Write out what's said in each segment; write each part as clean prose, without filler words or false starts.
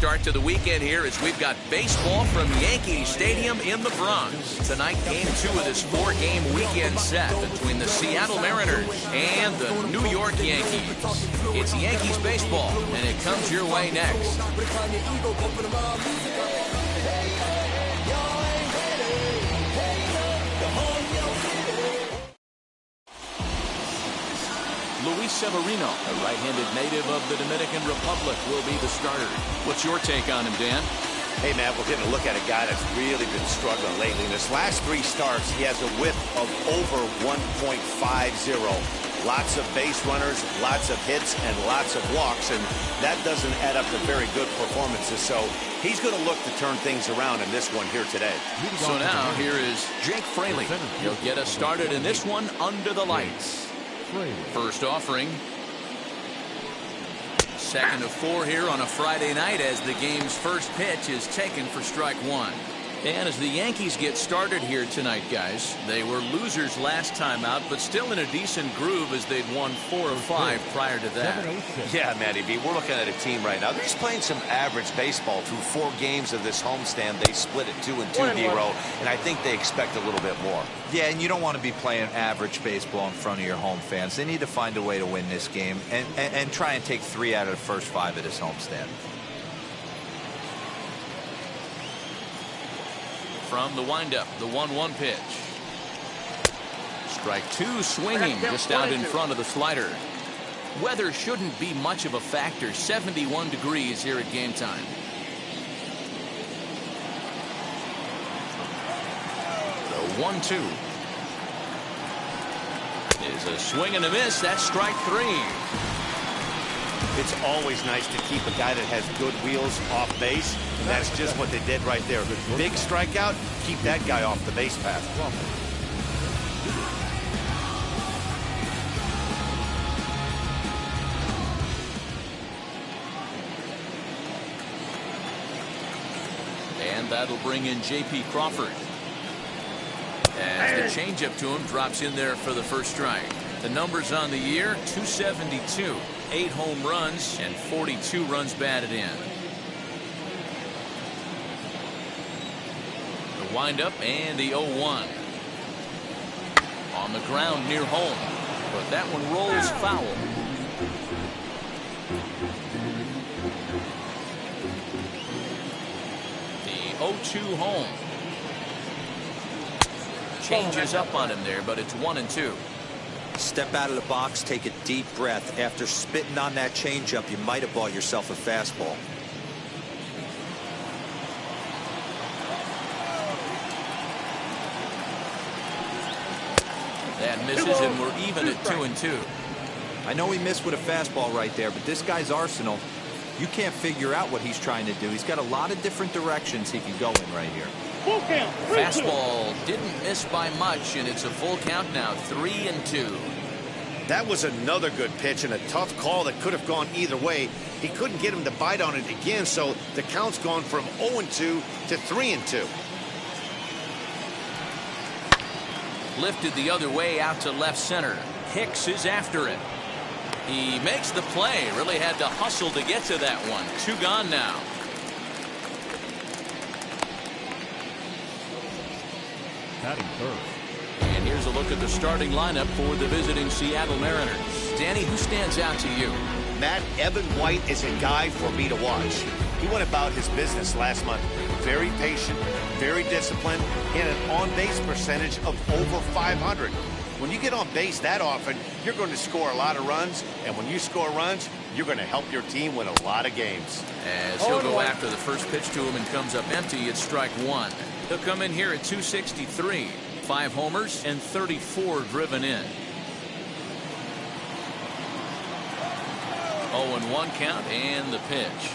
start to the weekend here as we've got baseball from Yankee Stadium in the Bronx. Tonight, game 2 of this 4-game weekend set between the Seattle Mariners and the New York Yankees. It's Yankees baseball, and it comes your way next. Luis Severino, a right-handed native of the Dominican Republic, will be the starter. What's your take on him, Dan? Hey, Matt, we're getting a look at a guy that's really been struggling lately. In his last 3 starts, he has a whip of over 1.50. Lots of base runners, lots of hits, and lots of walks, and that doesn't add up to very good performances. So he's going to look to turn things around in this one here today. So now here is Jake Fraley. He'll get us started in this one under the lights. First offering. Second of 4 here on a Friday night as the game's first pitch is taken for strike 1. And as the Yankees get started here tonight, guys, they were losers last time out, but still in a decent groove as they'd won 4 of 5 prior to that. Yeah, Matty B, we're looking at a team right now. They're just playing some average baseball through 4 games of this homestand. They split it 2-2, D-Row, and I think they expect a little bit more. Yeah, and you don't want to be playing average baseball in front of your home fans. They need to find a way to win this game and try and take 3 out of the first 5 of this homestand. From the windup, the 1-1 pitch. Strike 2 swinging just out in front of the slider. Weather shouldn't be much of a factor. 71 degrees here at game time. The 1-2 is a swing and a miss. That's strike 3. It's always nice to keep a guy that has good wheels off base, and that's just what they did right there. Big strikeout, keep that guy off the base path. And that'll bring in J.P. Crawford. As the changeup to him drops in there for the first strike. The numbers on the year, 272. 8 home runs and 42 runs batted in. The windup and the 0-1. On the ground near home, but that one rolls foul. The 0-2 home. Changes up on him there, but it's 1-2. Step out of the box, take a deep breath. After spitting on that changeup, you might have bought yourself a fastball. That misses, and we're even at 2-2. I know he missed with a fastball right there, but this guy's arsenal, you can't figure out what he's trying to do. He's got a lot of different directions he can go in right here. Fastball didn't miss by much, and it's a full count now, 3-2. That was another good pitch and a tough call that could have gone either way. He couldn't get him to bite on it again, so the count's gone from 0-2 to 3-2. Lifted the other way out to left center. Hicks is after it. He makes the play. Really had to hustle to get to that one. 2 gone now. And here's a look at the starting lineup for the visiting Seattle Mariners. Danny, who stands out to you? Matt, Evan White is a guy for me to watch. He went about his business last month. Very patient, very disciplined, and an on-base percentage of over 500. When you get on base that often, you're going to score a lot of runs, and when you score runs, you're going to help your team win a lot of games. As he'll go after the first pitch to him and comes up empty, it's strike 1. He'll come in here at 263. 5 homers and 34 driven in. 0-1 count and the pitch.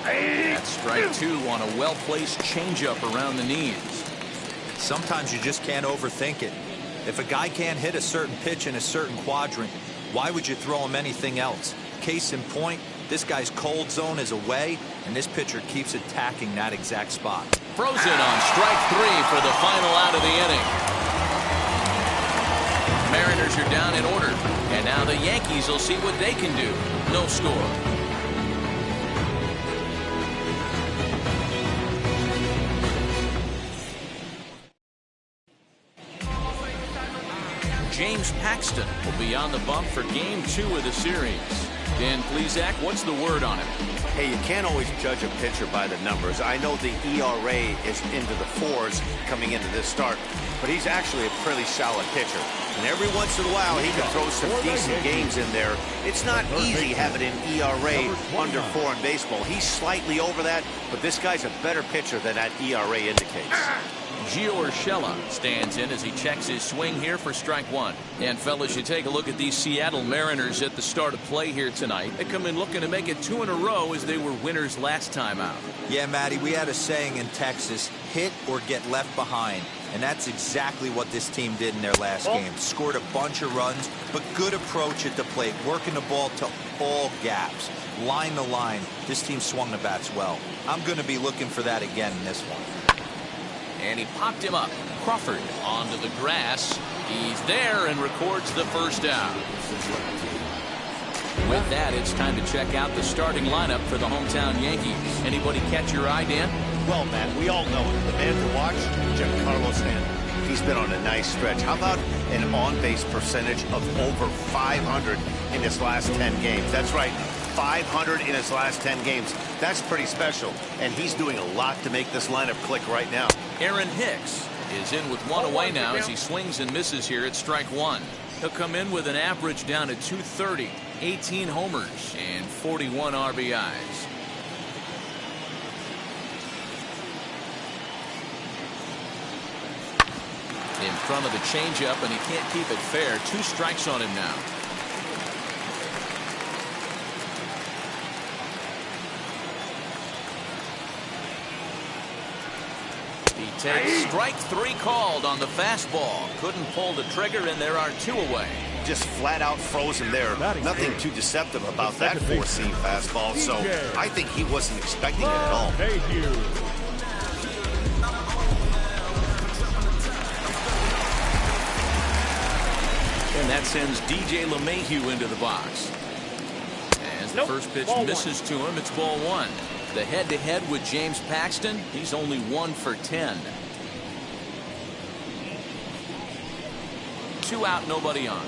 That's strike 2 on a well-placed changeup around the knees. Sometimes you just can't overthink it. If a guy can't hit a certain pitch in a certain quadrant, why would you throw him anything else? Case in point, this guy's cold zone is away, and this pitcher keeps attacking that exact spot. Frozen on strike 3 for the final out of the inning. Mariners are down in order, and now the Yankees will see what they can do. No score. James Paxton will be on the bump for game 2 of the series. Dan Plesac, what's the word on him? Hey, you can't always judge a pitcher by the numbers. I know the ERA is into the 4s coming into this start, but he's actually a pretty solid pitcher. And every once in a while, he can throw some decent games in there. It's not easy having an ERA under 4 in baseball. He's slightly over that, but this guy's a better pitcher than that ERA indicates. Gio Urshela stands in as he checks his swing here for strike 1. And fellas, you take a look at these Seattle Mariners at the start of play here tonight. They come in looking to make it 2 in a row as they were winners last time out. Yeah, Matty, we had a saying in Texas, hit or get left behind. And that's exactly what this team did in their last game. Scored a bunch of runs, but good approach at the plate, working the ball to all gaps. Line to line, this team swung the bats well. I'm going to be looking for that again in this one. And he popped him up. Crawford onto the grass. He's there and records the first out. With that, it's time to check out the starting lineup for the hometown Yankees. Anybody catch your eye, Dan? Well, Matt, we all know the man to watch, Giancarlo Stanton. He's been on a nice stretch. How about an on-base percentage of over 500 in his last 10 games? That's right, 500 in his last 10 games. That's pretty special, and he's doing a lot to make this lineup click right now. Aaron Hicks is in with 1 away now as he swings and misses here at strike 1. He'll come in with an average down at 230, 18 homers, and 41 RBIs. In front of the changeup, and he can't keep it fair. 2 strikes on him now. He takes strike 3 called on the fastball. Couldn't pull the trigger, and there are 2 away. Just flat out frozen there. Nothing too deceptive about that 4-seam fastball, so I think he wasn't expecting it at all. And that sends DJ LeMahieu into the box. As the first pitch misses to him, it's ball 1. The head-to-head with James Paxton, he's only 1 for 10. 2 out, nobody on.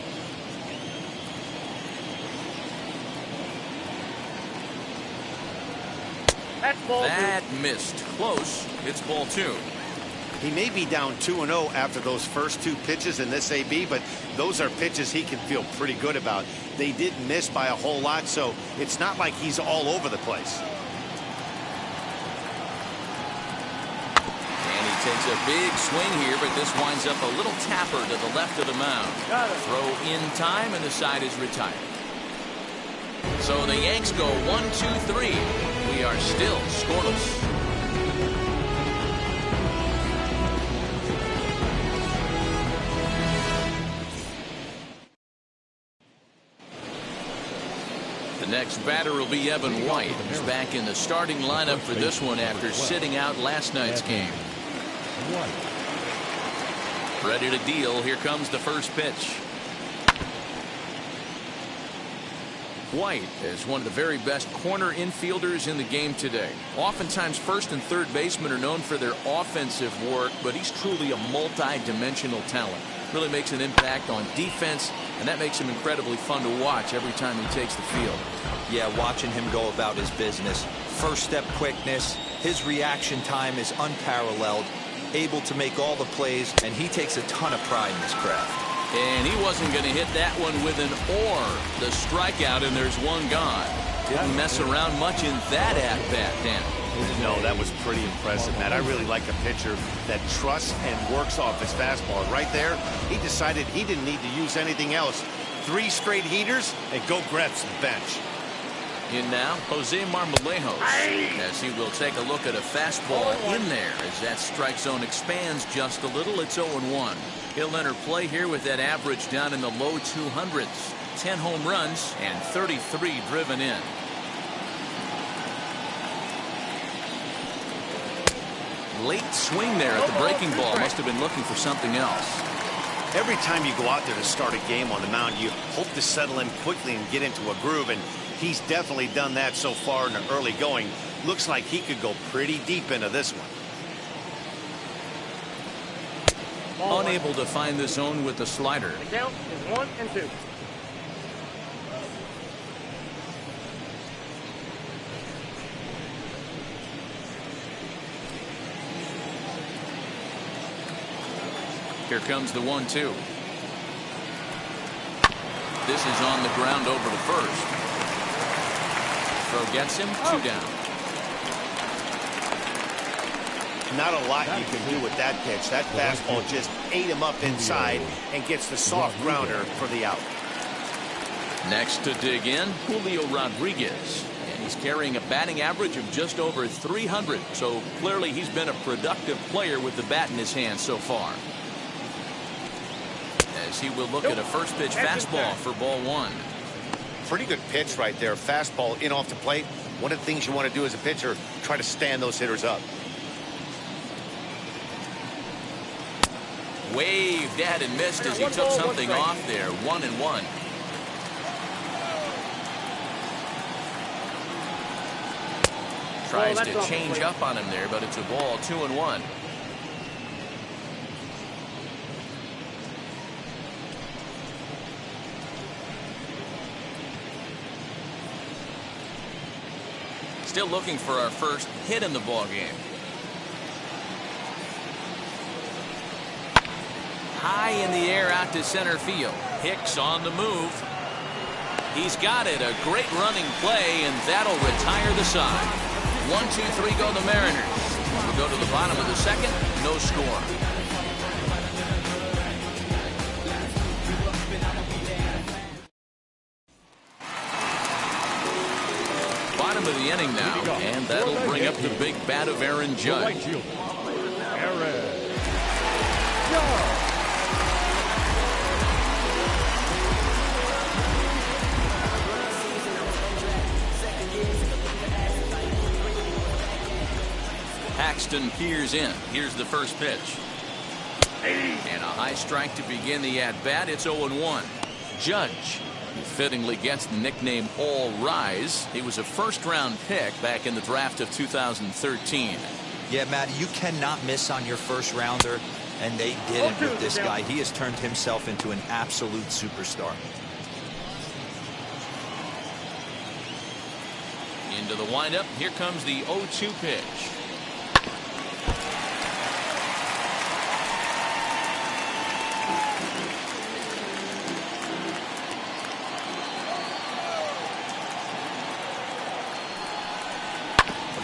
That missed. Close. It's ball 2. He may be down 2-0 after those first 2 pitches in this AB, but those are pitches he can feel pretty good about. They didn't miss by a whole lot, so it's not like he's all over the place. And he takes a big swing here, but this winds up a little tapper to the left of the mound. Throw in time, and the side is retired. So the Yanks go 1-2-3. We are still scoreless. The next batter will be Evan White, who's back in the starting lineup for this one after sitting out last night's game. Ready to deal. Here comes the first pitch. White is one of the very best corner infielders in the game today. Oftentimes first and third basemen are known for their offensive work, but he's truly a multi-dimensional talent. Really makes an impact on defense, and that makes him incredibly fun to watch every time he takes the field. Yeah, watching him go about his business. First step quickness, his reaction time is unparalleled, able to make all the plays, and he takes a ton of pride in his craft. And he wasn't going to hit that one with an or. The strikeout, and there's 1 gone. Didn't mess around much in that at-bat, Dan. No, that was pretty impressive, Matt. I really like a pitcher that trusts and works off his fastball. Right there, he decided he didn't need to use anything else. 3 straight heaters, and go grab some bench. In now, Jose Marmolejos, as he will take a look at a fastball in there as that strike zone expands just a little. It's 0-1. He'll enter play here with that average down in the low 200s. 10 home runs and 33 driven in. Late swing there at the breaking ball. Must have been looking for something else. Every time you go out there to start a game on the mound, you hope to settle in quickly and get into a groove, and he's definitely done that so far in the early going. Looks like he could go pretty deep into this one. Unable to find the zone with the slider. The count is 1-2. Here comes the 1-2. This is on the ground over to first. Throw gets him, 2 down. Not a lot you can do with that pitch. That fastball just ate him up inside and gets the soft grounder for the out. Next to dig in, Julio Rodriguez. And he's carrying a batting average of just over 300. So clearly he's been a productive player with the bat in his hand so far. As he will look at a first pitch fastball for ball 1. Pretty good pitch right there. Fastball in off the plate. One of the things you want to do as a pitcher, try to stand those hitters up. Waved at and missed as he took something off there. 1-1. Tries to change up on him there, but it's a ball. 2-1. Still looking for our first hit in the ball game. High in the air out to center field. Hicks on the move. He's got it. A great running play, and that'll retire the side. 1-2-3 go the Mariners. We go to the bottom of the second. No score. Bottom of the inning now, and that'll bring up the big bat of Aaron Judge. Paxton peers in. Here's the first pitch. And a high strike to begin the at-bat. It's 0-1. Judge, who fittingly gets the nickname All Rise. He was a first-round pick back in the draft of 2013. Yeah, Matty, you cannot miss on your first rounder, and they didn't with this guy. He has turned himself into an absolute superstar. Into the windup. Here comes the 0-2 pitch.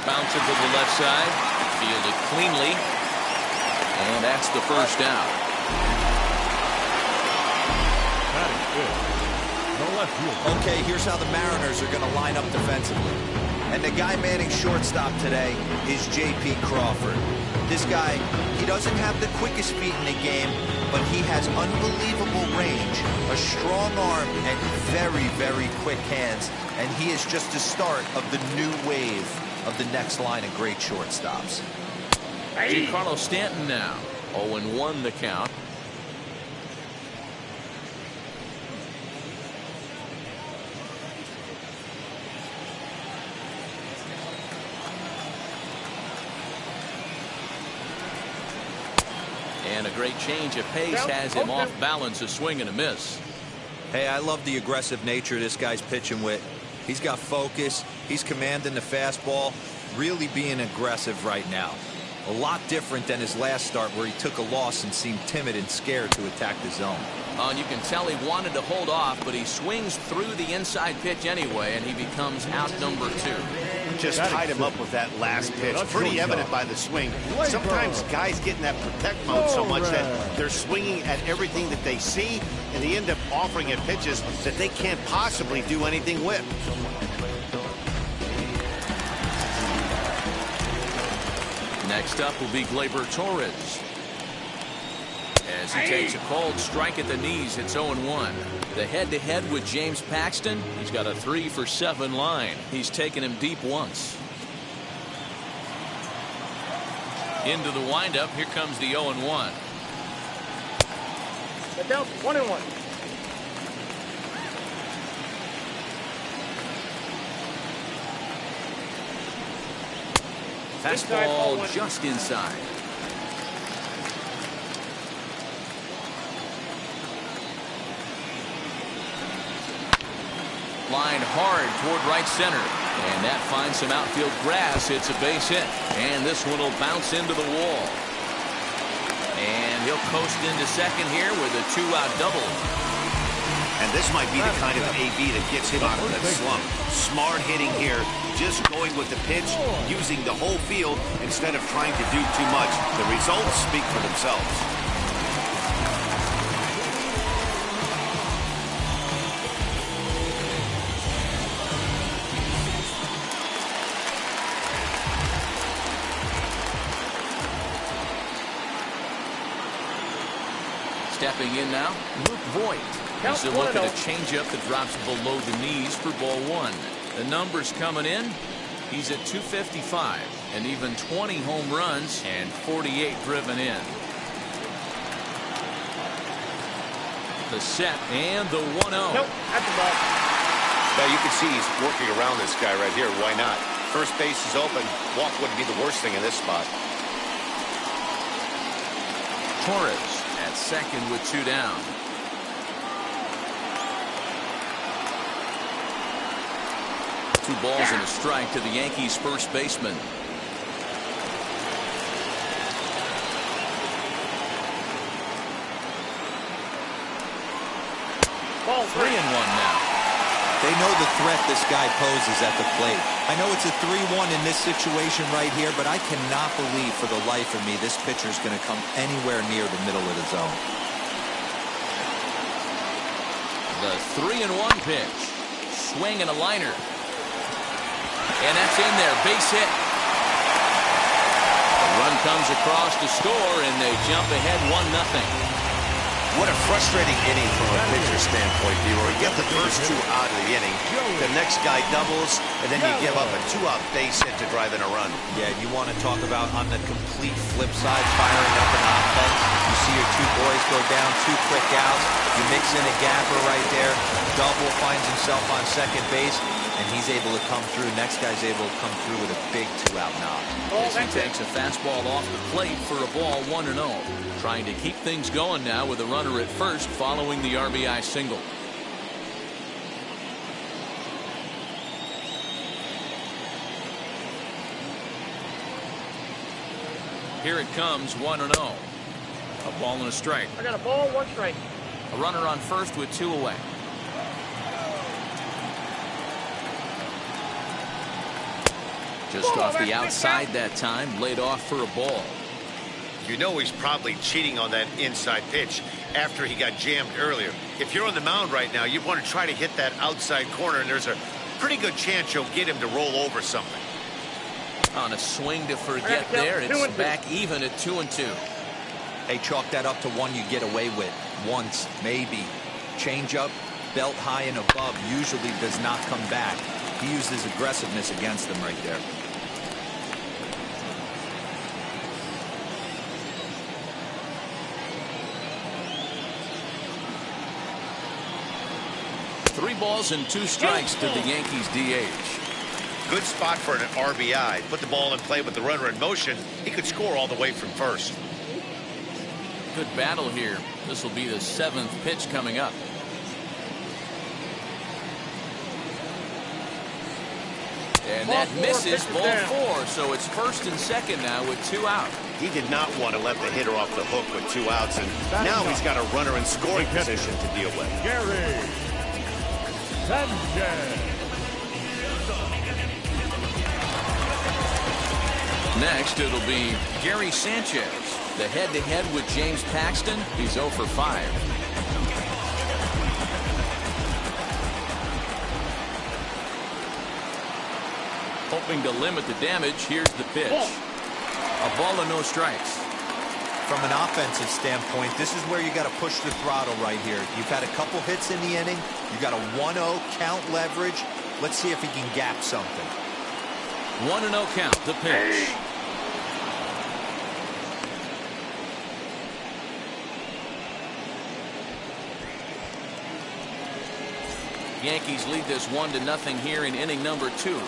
Bouncer to the left side, fielded cleanly, and that's the first down. Okay, here's how the Mariners are going to line up defensively. And the guy manning shortstop today is J.P. Crawford. This guy, he doesn't have the quickest feet in the game, but he has unbelievable range, a strong arm, and very, very quick hands. And he is just the start of the new wave of the next line of great shortstops. Giancarlo Stanton now. 0-1 the count. And a great change of pace has him off balance, a swing and a miss. Hey, I love the aggressive nature this guy's pitching with. He's got focus. He's commanding the fastball, really being aggressive right now. A lot different than his last start where he took a loss and seemed timid and scared to attack the zone. And you can tell he wanted to hold off, but he swings through the inside pitch anyway, and he becomes out number 2. Just tied him up with that last pitch. Pretty evident by the swing. Sometimes guys get in that protect mode so much that they're swinging at everything that they see, and they end up offering at pitches that they can't possibly do anything with. Next up will be Gleyber Torres. As he takes a cold strike at the knees, it's 0-1. The head-to-head with James Paxton, he's got a 3-for-7 line. He's taken him deep once. Into the windup, here comes the 0-1. The count 1-1. Fastball just inside. Line hard toward right center. And that finds some outfield grass. It's a base hit. And this one will bounce into the wall. And he'll coast into second here with a 2-out double. And this might be the kind of AB that gets him out of that slump. Smart hitting here, just going with the pitch, using the whole field instead of trying to do too much. The results speak for themselves. Stepping in now, Luke Voigt. He's a look at a changeup that drops below the knees for ball one. The numbers coming in. He's at 255 and even 20 home runs and 48 driven in. The set and the 1-0. Nope, that's the ball. Now you can see he's working around this guy right here. Why not? First base is open. Walk wouldn't be the worst thing in this spot. Torres at second with 2 down. Two balls and a strike to the Yankees first baseman. Ball 3-1 now. They know the threat this guy poses at the plate. I know it's a 3-1 in this situation right here, but I cannot believe for the life of me this pitcher's going to come anywhere near the middle of the zone. The 3-1 pitch. Swing and a liner. And that's in there. Base hit. The run comes across to score, and they jump ahead 1-0. What a frustrating inning from a pitcher standpoint, Vero. You get the first 2 out of the inning. The next guy doubles, and then you give up a 2-out base hit to drive in a run. Yeah, you want to talk about on the complete flip side, firing up an offense. You see your 2 boys go down, 2 quick outs. You mix in a gapper right there. Double finds himself on second base, and he's able to come through. Next guy's able to come through with a big 2-out knock. As he takes a fastball off the plate for a ball 1-0. Trying to keep things going now with a runner at first following the RBI single. Here it comes, 1-0. A ball and a strike. I got a ball, 1 strike. A runner on first with 2 away. Just off the outside that time, laid off for a ball. You know he's probably cheating on that inside pitch after he got jammed earlier. If you're on the mound right now, you want to try to hit that outside corner, and there's a pretty good chance you'll get him to roll over something. On a swing to forget there, it's back even at 2-2. Hey, chalk that up to one you get away with. Once, maybe. Changeup, belt high and above, usually does not come back. He used his aggressiveness against them right there. Three balls and 2 strikes to the Yankees DH. Good spot for an RBI. Put the ball in play with the runner in motion. He could score all the way from first. Good battle here. This will be the 7th pitch coming up. And that misses ball 4, so it's first and second now with 2 out. He did not want to let the hitter off the hook with 2 outs, and now he's got a runner in scoring position to deal with. Gary Sanchez. Next, it'll be Gary Sanchez. The head-to-head with James Paxton. He's 0 for 5. Hoping to limit the damage. Here's the pitch. A ball and no strikes. From an offensive standpoint, this is where you got to push the throttle right here. You've had a couple hits in the inning. You got a 1-0 count leverage. Let's see if he can gap something. 1-0 count. The pitch. Yankees lead this 1-0 here in inning number 2.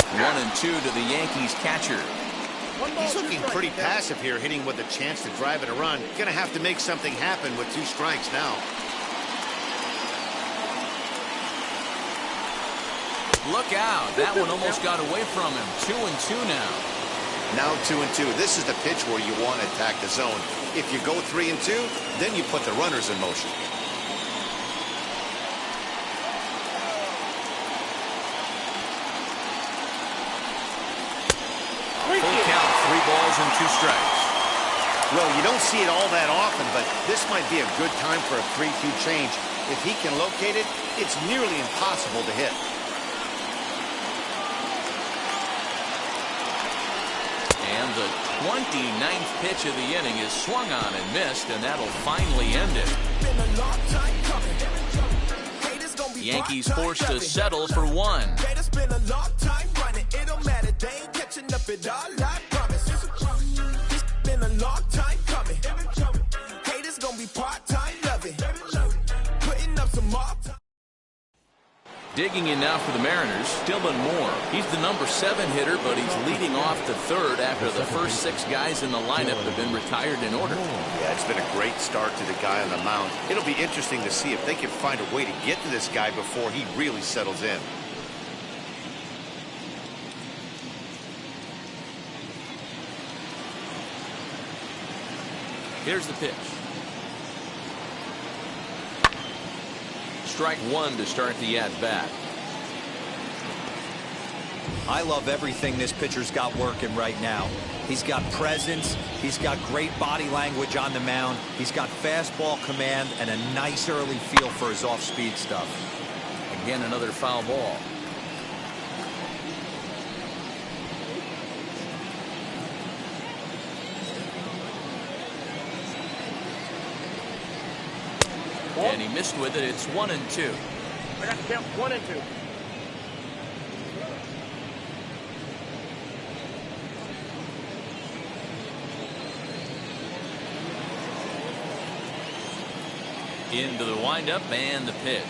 1-2 to the Yankees catcher. He's looking pretty passive here, hitting with a chance to drive it a run. Gonna have to make something happen with 2 strikes now. Look out. That one almost got away from him. 2-2 now. Now 2-2. This is the pitch where you want to attack the zone. If you go 3-2, then you put the runners in motion. Full count, 3 balls and 2 strikes. Well, you don't see it all that often, but this might be a good time for a 3-2 change. If he can locate it, it's nearly impossible to hit. And the 29th pitch of the inning is swung on and missed, and that'll finally end it. The Yankees forced to settle for 1. Digging in now for the Mariners, Dylan Moore. He's the number 7 hitter, but he's leading off the 3rd after the first 6 guys in the lineup have been retired in order. Yeah, it's been a great start to the guy on the mound. It'll be interesting to see if they can find a way to get to this guy before he really settles in. Here's the pitch. Strike 1 to start the at-bat. I love everything this pitcher's got working right now. He's got presence. He's got great body language on the mound. He's got fastball command and a nice early feel for his off-speed stuff. Again, another foul ball. And he missed with it. It's 1-2. I got to count 1-2. Into the windup and the pitch.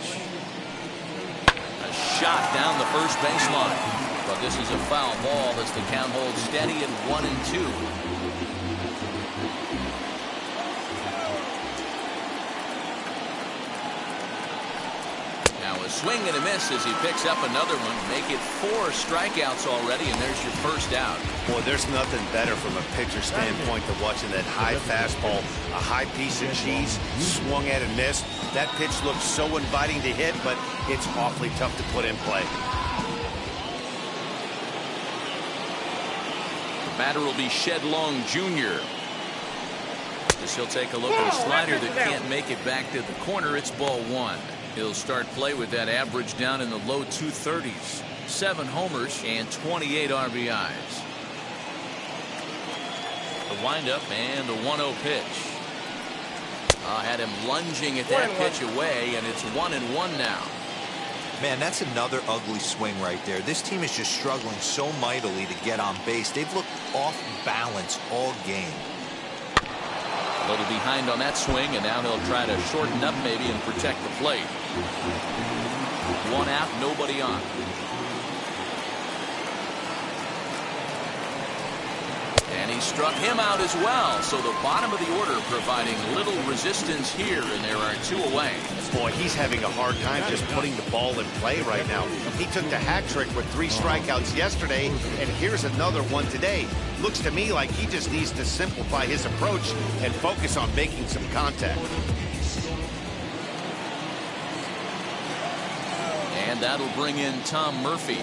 A shot down the first baseline. But this is a foul ball as the count holds steady at 1-2. Swing and a miss as he picks up another one. Make it 4 strikeouts already, and there's your first out. Boy, there's nothing better from a pitcher standpoint than watching that high fastball, a high piece of cheese, swung at and missed. That pitch looks so inviting to hit, but it's awfully tough to put in play. The batter will be Shed Long Jr. As he'll take a look at a slider that can't make it back to the corner. It's ball 1. He'll start play with that average down in the low 230s. 7 homers and 28 RBIs. The windup and the 1-0 pitch. Had him lunging at that pitch away, and it's 1-1 now. Man, that's another ugly swing right there. This team is just struggling so mightily to get on base. They've looked off balance all game. A little behind on that swing, and now he'll try to shorten up maybe and protect the plate. 1 out, nobody on. And he struck him out as well. So the bottom of the order providing little resistance here, and there are 2 away. Boy, he's having a hard time just putting the ball in play right now. He took the hat trick with 3 strikeouts yesterday, and here's another one today. Looks to me like he just needs to simplify his approach and focus on making some contact. And that'll bring in Tom Murphy.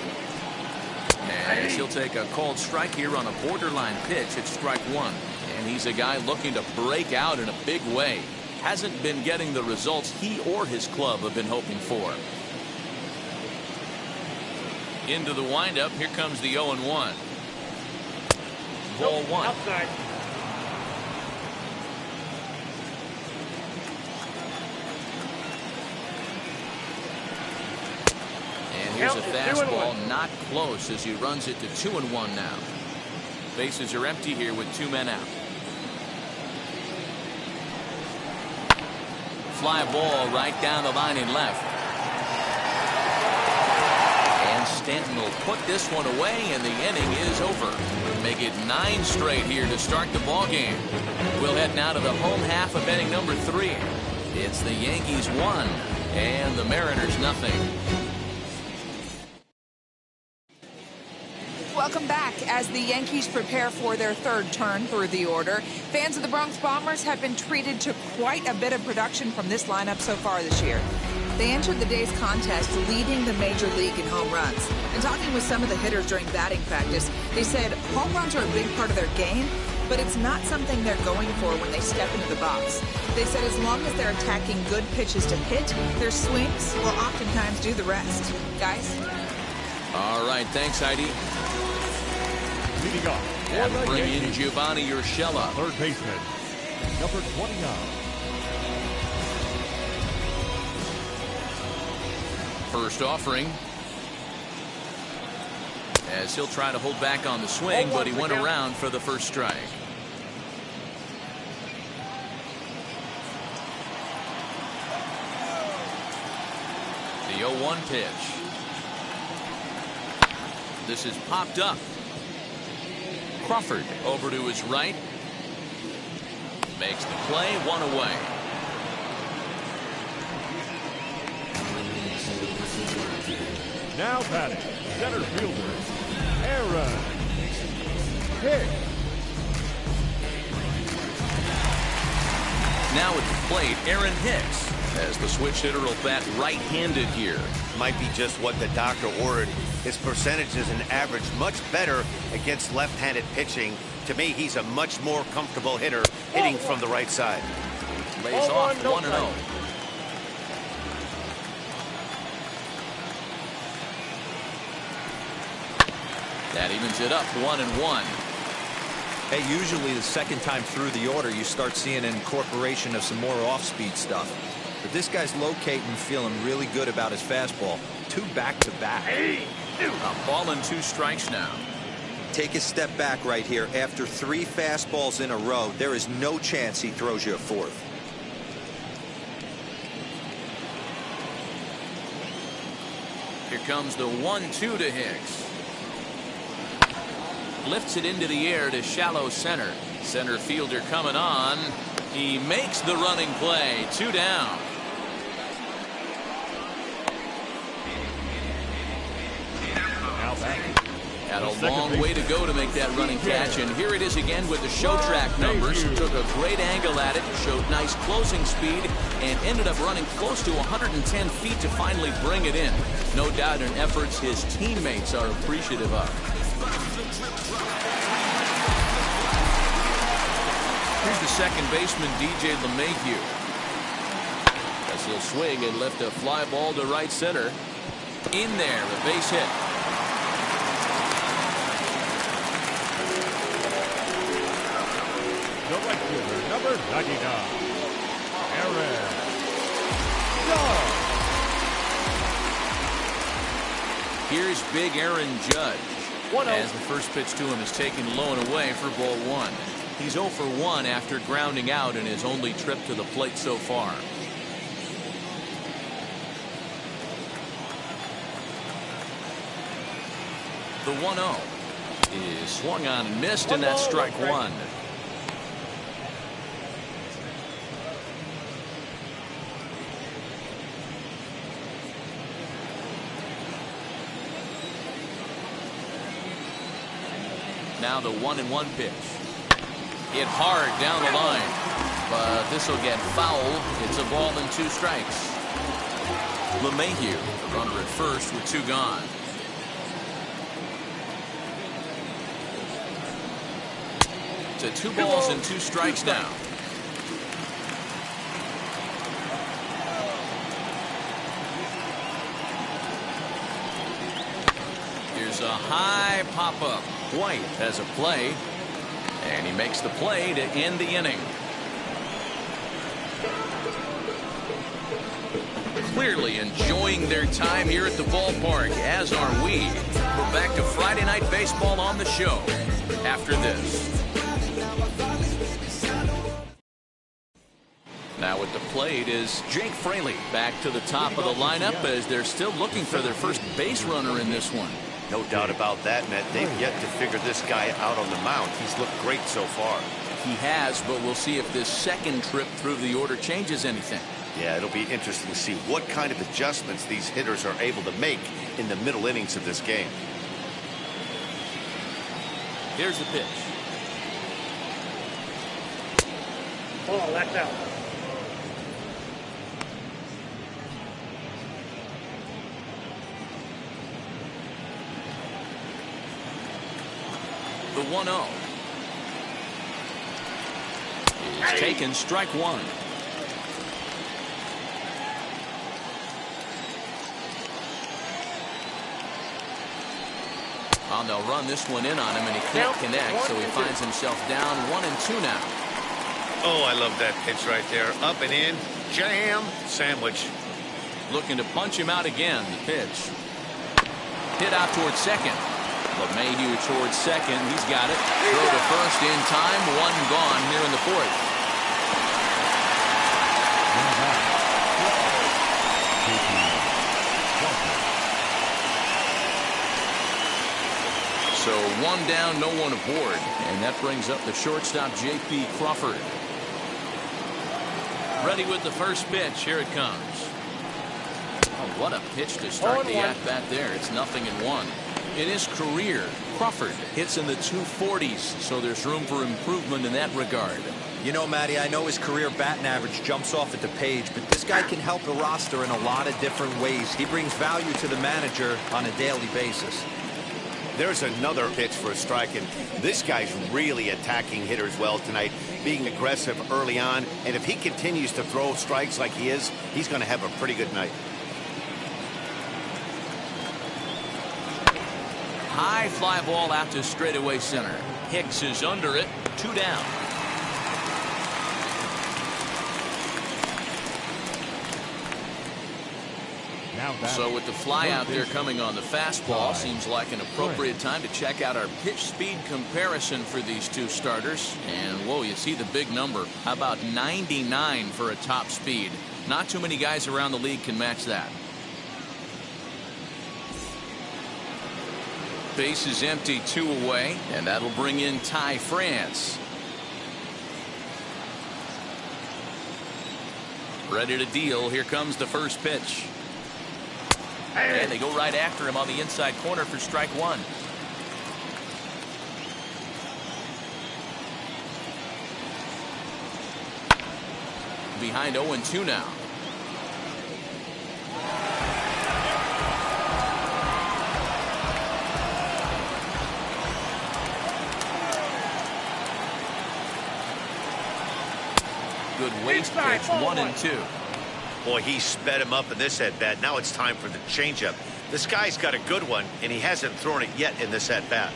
And he'll take a called strike here on a borderline pitch at strike 1. And he's a guy looking to break out in a big way. Hasn't been getting the results he or his club have been hoping for. Into the windup. Here comes the 0-1. Ball 1. Outside. Here's a fastball not close as he runs it to 2-1 now. Bases are empty here with 2 men out. Fly ball right down the line in left. And Stanton will put this one away, and the inning is over. Make it 9 straight here to start the ball game. We'll head now to the home half of inning number 3. It's the Yankees 1 and the Mariners nothing. Welcome back. As the Yankees prepare for their third turn through the order, fans of the Bronx Bombers have been treated to quite a bit of production from this lineup so far this year. They entered the day's contest leading the major league in home runs. And talking with some of the hitters during batting practice, they said home runs are a big part of their game, but it's not something they're going for when they step into the box. They said as long as they're attacking good pitches to hit, their swings will oftentimes do the rest. Guys? All right, thanks, Heidi. Leading off, And bring in Giovanni Urshela. third baseman, number 29. First offering. As he'll try to hold back on the swing, but he went around for the first strike. The 0-1 pitch. This is popped up. Crawford over to his right. Makes the play, 1 away. Now batting, center fielder, Aaron Hicks. Now at the plate, Aaron Hicks, as the switch hitter will bat right-handed here. Might be just what the doctor ordered. His percentages and average much better against left-handed pitching. To me, he's a much more comfortable hitter hitting from the right side. Lays off 1-0. That evens it up 1-1. Hey, usually the second time through the order, you start seeing an incorporation of some more off-speed stuff. But this guy's locating, feeling really good about his fastball. 2 back-to-back. A ball and 2 strikes now. Take a step back right here. After 3 fastballs in a row, there is no chance he throws you a 4th. Here comes the 1-2 to Hicks. Lifts it into the air to shallow center. Center fielder coming on. He makes the running play. 2 down. Now batting. Had a long way to go to make that running catch, and here it is again with the show track numbers. Took a great angle at it, showed nice closing speed, and ended up running close to 110 feet to finally bring it in. No doubt in efforts his teammates are appreciative of. Here's the second baseman, DJ LeMahieu. As he'll swing and lift a fly ball to right center. In there, a base hit. The right fielder, number 99, Aaron Judge. Here's big Aaron Judge. As the first pitch to him is taken low and away for ball 1. He's 0 for 1 after grounding out in his only trip to the plate so far. The 1-0 is swung on and missed, and that's strike 1. Now the 1-1 pitch. Hit hard down the line, but this will get fouled. It's a ball and 2 strikes. LeMahieu, the runner at first with 2 gone. To 2 balls and 2 strikes now. Here's a high pop-up. White has a play, and he makes the play to end the inning. Clearly enjoying their time here at the ballpark, as are we. We're back to Friday Night Baseball on the show after this. Now at the plate is Jake Fraley. Back to the top of the lineup as they're still looking for their first base runner in this one. No doubt about that, Matt. They've yet to figure this guy out on the mound. He's looked great so far. He has, but we'll see if this second trip through the order changes anything. Yeah, it'll be interesting to see what kind of adjustments these hitters are able to make in the middle innings of this game. Here's the pitch. Oh, that's out. The 1-0. It's taken, strike one. Oh, they'll run this one in on him, and he can't connect, so he finds himself down 1-2 now. Oh, I love that pitch right there. Up and in, jam, sandwich. Looking to punch him out again. The pitch. Hit out towards second. LeMahieu towards second. He's got it. Throw to first in time. One gone here in the fourth. So one down, no one aboard. And that brings up the shortstop, J.P. Crawford. Ready with the first pitch. Here it comes. Oh, what a pitch to start the at-bat there. It's 0-1. In his career, Crawford hits in the 240s, so there's room for improvement in that regard. You know, Matty, I know his career batting average jumps off at the page, but this guy can help the roster in a lot of different ways. He brings value to the manager on a daily basis. There's another pitch for a strike, and this guy's really attacking hitters well tonight, being aggressive early on, and if he continues to throw strikes like he is, he's going to have a pretty good night. High fly ball out to straightaway center. Hicks is under it. 2 down. So with the fly out there coming on the fastball, seems like an appropriate time to check out our pitch speed comparison for these two starters. And whoa, you see the big number. How about 99 for a top speed? Not too many guys around the league can match that. Base is empty, 2 away, and that'll bring in Ty France. Ready to deal. Here comes the first pitch. And they go right after him on the inside corner for strike one. Behind 0-2 now. Good waist pitch, 1-2. Boy, he sped him up in this at-bat. Now it's time for the changeup. This guy's got a good one, and he hasn't thrown it yet in this at-bat.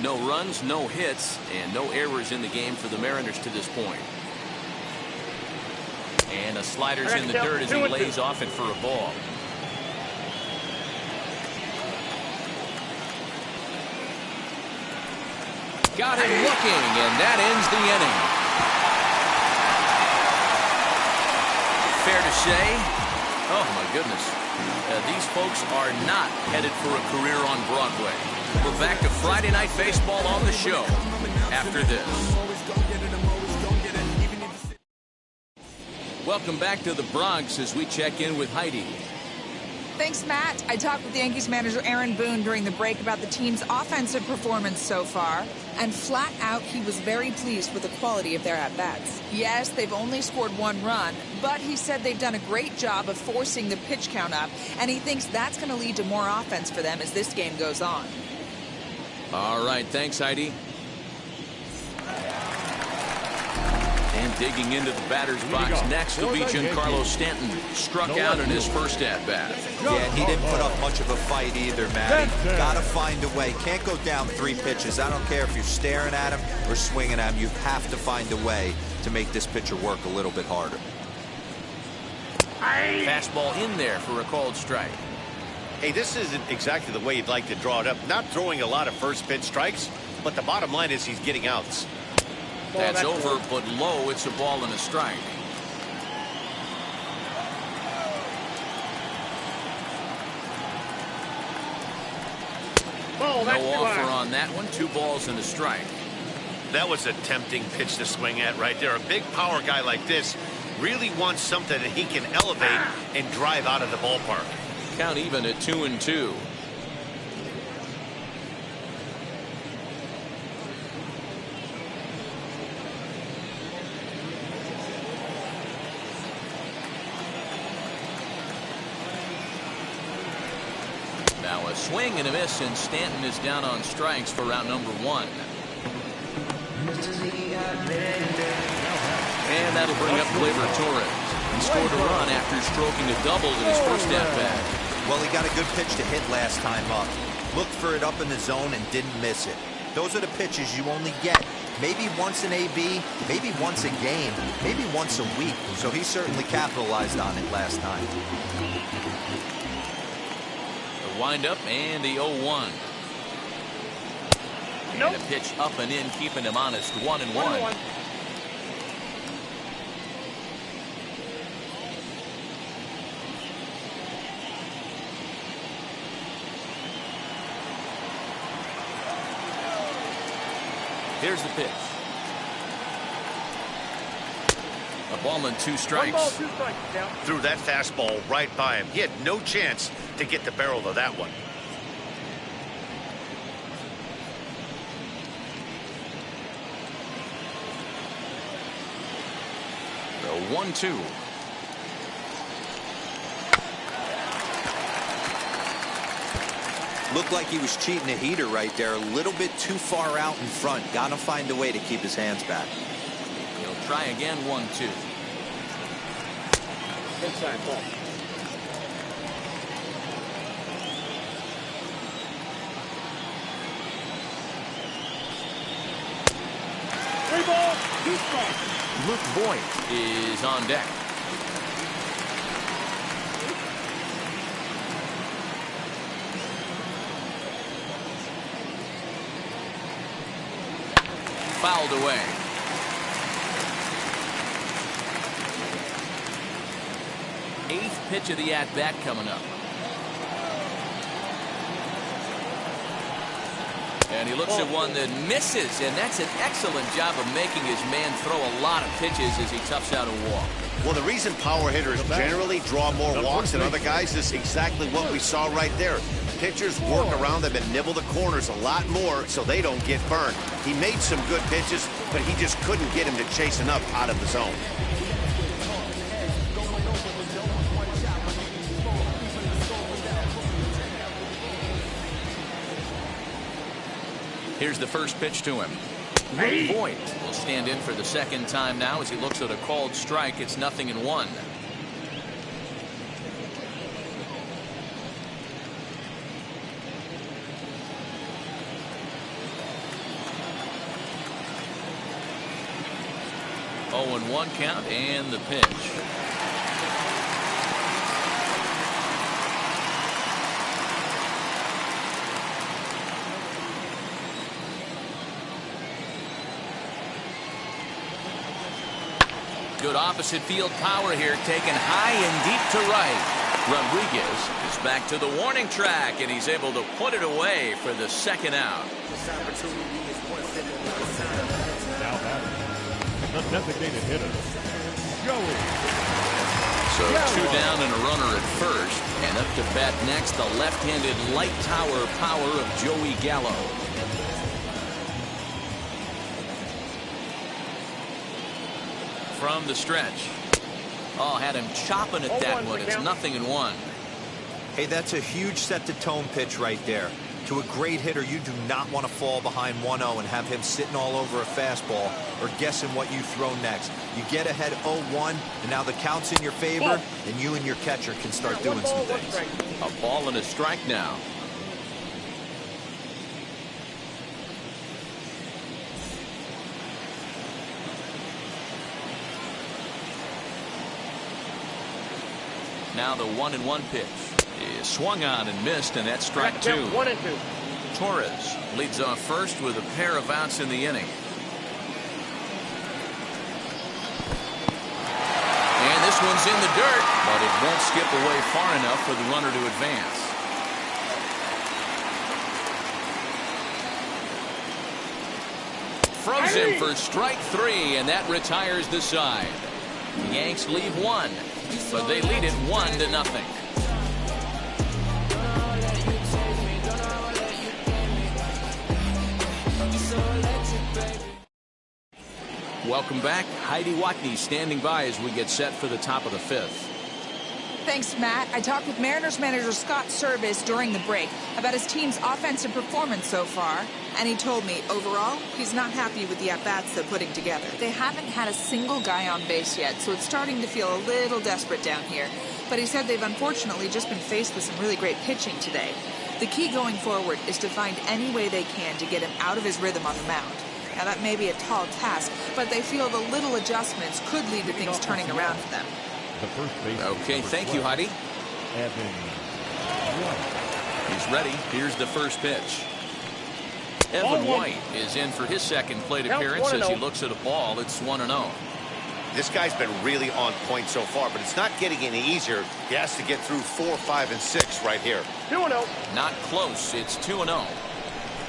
No runs, no hits, and no errors in the game for the Mariners to this point. And a slider's in the dirt as he lays off it for a ball. Got him looking, and that ends the inning. Fair to say, oh my goodness, these folks are not headed for a career on Broadway. We're back to Friday Night Baseball on the show after this. Welcome back to the Bronx as we check in with Heidi. Thanks, Matt. I talked with Yankees manager Aaron Boone during the break about the team's offensive performance so far, and flat out, he was very pleased with the quality of their at-bats. Yes, they've only scored 1 run, but he said they've done a great job of forcing the pitch count up, and he thinks that's going to lead to more offense for them as this game goes on. All right, thanks, Heidi. And digging into the batter's box next will be Giancarlo Stanton. Struck out in his first at-bat. Yeah, he didn't put up much of a fight either, Matty. Gotta find a way. Can't go down 3 pitches. I don't care if you're staring at him or swinging at him. You have to find a way to make this pitcher work a little bit harder. Fastball in there for a called strike. Hey, this isn't exactly the way you'd like to draw it up. Not throwing a lot of first pitch strikes, but the bottom line is he's getting outs. That's over, but low. It's a ball and a strike. No offer on that one. 2 balls and a strike. That was a tempting pitch to swing at right there. A big power guy like this really wants something that he can elevate and drive out of the ballpark. Count even at 2-2. Now a swing and a miss, and Stanton is down on strikes for round number 1. And that'll bring up Gleyber Torres. He scored a run after stroking a double in his first at-bat. Well, he got a good pitch to hit last time up. Looked for it up in the zone and didn't miss it. Those are the pitches you only get maybe once in AB, maybe once a game, maybe once a week. So he certainly capitalized on it last time. The windup and the 0-1. And a pitch up and in, keeping him honest. 1-1. Here's the pitch. A ball and 2 strikes. 1 ball, 2 strikes. Down. Threw that fastball right by him. He had no chance to get the barrel of that one. The 1-2. Looked like he was cheating a heater right there. A little bit too far out in front. Gotta find a way to keep his hands back. He'll try again. 1-2. Inside ball. Three balls, 2 strikes. Luke Voigt is on deck. Fouled away. Eighth pitch of the at-bat coming up. And he looks at one that misses, and that's an excellent job of making his man throw a lot of pitches as he toughs out a walk. Well, the reason power hitters generally draw more walks than other guys is exactly what we saw right there. Pitchers work around them and nibble the corners a lot more so they don't get burned. He made some good pitches, but he just couldn't get him to chase enough out of the zone. Here's the first pitch to him. Luke Voigt will stand in for the second time now as he looks at a called strike. It's 0-1. Oh, and 1 count, and the pitch. Good opposite field power here, taken high and deep to right. Rodriguez is back to the warning track, and he's able to put it away for the second out. Now batting, the designated hitter, Joey. So 2 down and a runner at first, and up to bat next, the left-handed light tower power of Joey Gallo. From the stretch. Oh, had him chopping at that one. It's 0-1. Hey, that's a huge set-the-tone pitch right there. To a great hitter, you do not want to fall behind 1-0 and have him sitting all over a fastball or guessing what you throw next. You get ahead 0-1, and now the count's in your favor, and you and your catcher can start doing some things. A ball and a strike now. Now the 1-1 pitch is swung on and missed, and that's strike 2. 1-2. Torres leads off first with a pair of outs in the inning. one's in the dirt, but it won't skip away far enough for the runner to advance. Throws him for strike 3, and that retires the side. The Yanks leave 1, but they lead it 1-0. Welcome back. Heidi Watney standing by as we get set for the top of the 5th. Thanks, Matt. I talked with Mariners manager Scott Service during the break about his team's offensive performance so far, and he told me, overall, he's not happy with the at-bats they're putting together. They haven't had a single guy on base yet, so it's starting to feel a little desperate down here. But he said they've unfortunately just been faced with some really great pitching today. The key going forward is to find any way they can to get him out of his rhythm on the mound. Now, that may be a tall task, but they feel the little adjustments could lead to things turning around for them. Okay, thank you, Heidi. He's ready. Here's the first pitch. Evan White is in for his second plate appearance as he looks at a ball. It's 1-0. This guy's been really on point so far, but it's not getting any easier. He has to get through 4, 5, and 6 right here. 2-0. Not close. It's 2-0.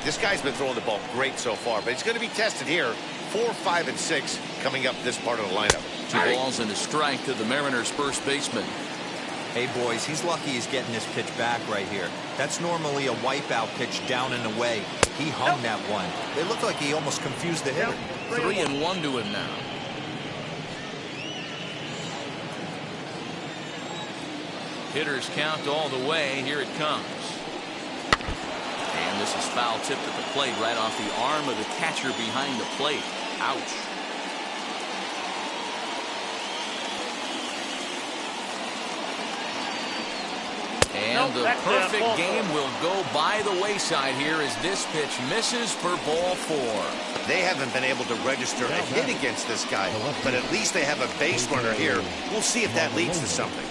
This guy's been throwing the ball great so far, but he's going to be tested here. 4, 5, and 6 coming up this part of the lineup. 2 balls and a strike to the Mariners' first baseman. Hey, boys, he's lucky he's getting this pitch back right here. That's normally a wipeout pitch down and away. He hung that one. It looked like he almost confused the hitter. 3-1 to him now. Hitters count all the way. Here it comes. And this is foul tipped at the plate right off the arm of the catcher behind the plate. Ouch. And the perfect game will go by the wayside here as this pitch misses for ball 4. They haven't been able to register a hit against this guy, but at least they have a base runner here. We'll see if that leads to something.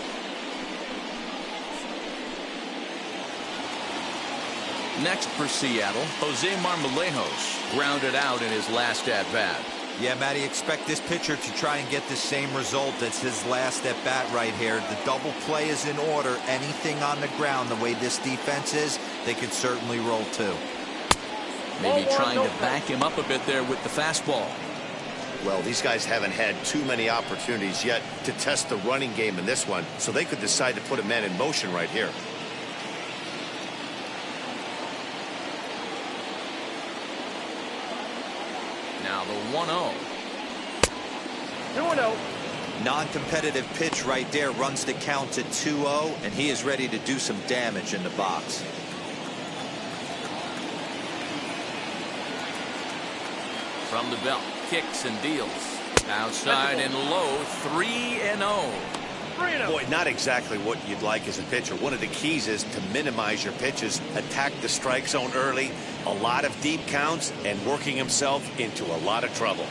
Next for Seattle, Jose Marmolejos grounded out in his last at-bat. Yeah, Matty, expect this pitcher to try and get the same result as his last at-bat right here. The double play is in order. Anything on the ground, the way this defense is, they could certainly roll too. Maybe trying to back him up a bit there with the fastball. Well, these guys haven't had too many opportunities yet to test the running game in this one, so they could decide to put a man in motion right here. Now the 1-0. 2-0. Non-competitive pitch right there runs the count to 2-0, and he is ready to do some damage in the box. From the belt, kicks and deals. Outside and low, 3-0. Boy, not exactly what you'd like as a pitcher. One of the keys is to minimize your pitches, attack the strike zone early, a lot of deep counts, and working himself into a lot of trouble.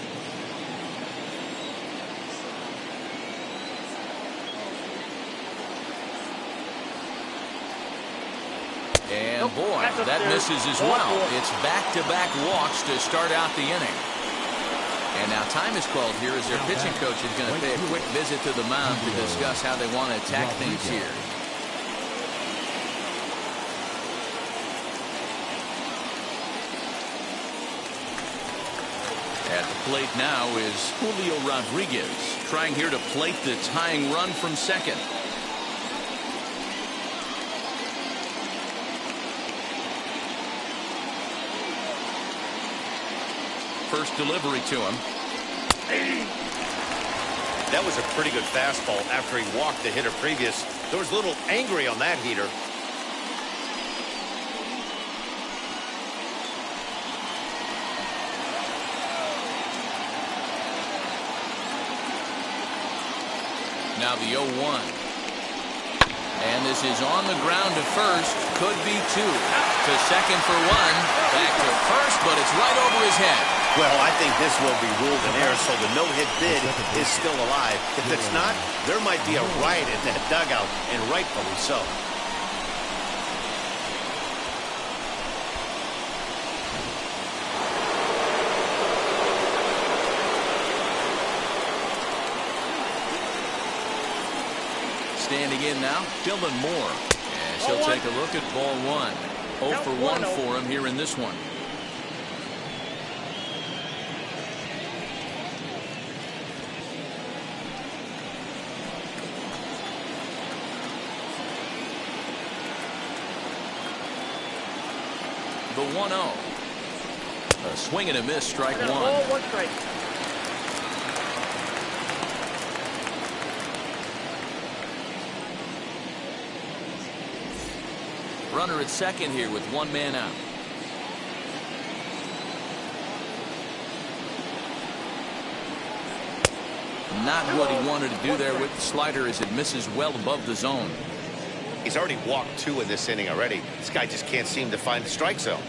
And boy, that misses as well. It's back-to-back walks to start out the inning. And now time is called here as their pitching coach is going to pay a quick visit to the mound to discuss how they want to attack things here. At the plate now is Julio Rodriguez, trying here to plate the tying run from second. First delivery to him. That was a pretty good fastball after he walked the hitter previous. There was a little angry on that heater. Now the 0-1. And this is on the ground to first. Could be 2. To second for 1. Back to first, but it's right over his head. Well, I think this will be ruled in error, so the no-hit bid is still alive. If it's not, there might be a riot in that dugout, and rightfully so. Standing in now, Dylan Moore. As he'll take a look at ball one. 0 for 1 for him here in this one. The 1-0. A swing and a miss, strike one. One strike. Runner at second here with one man out. Not what he wanted to do there with the slider as it misses well above the zone. He's already walked 2 in this inning already. This guy just can't seem to find the strike zone.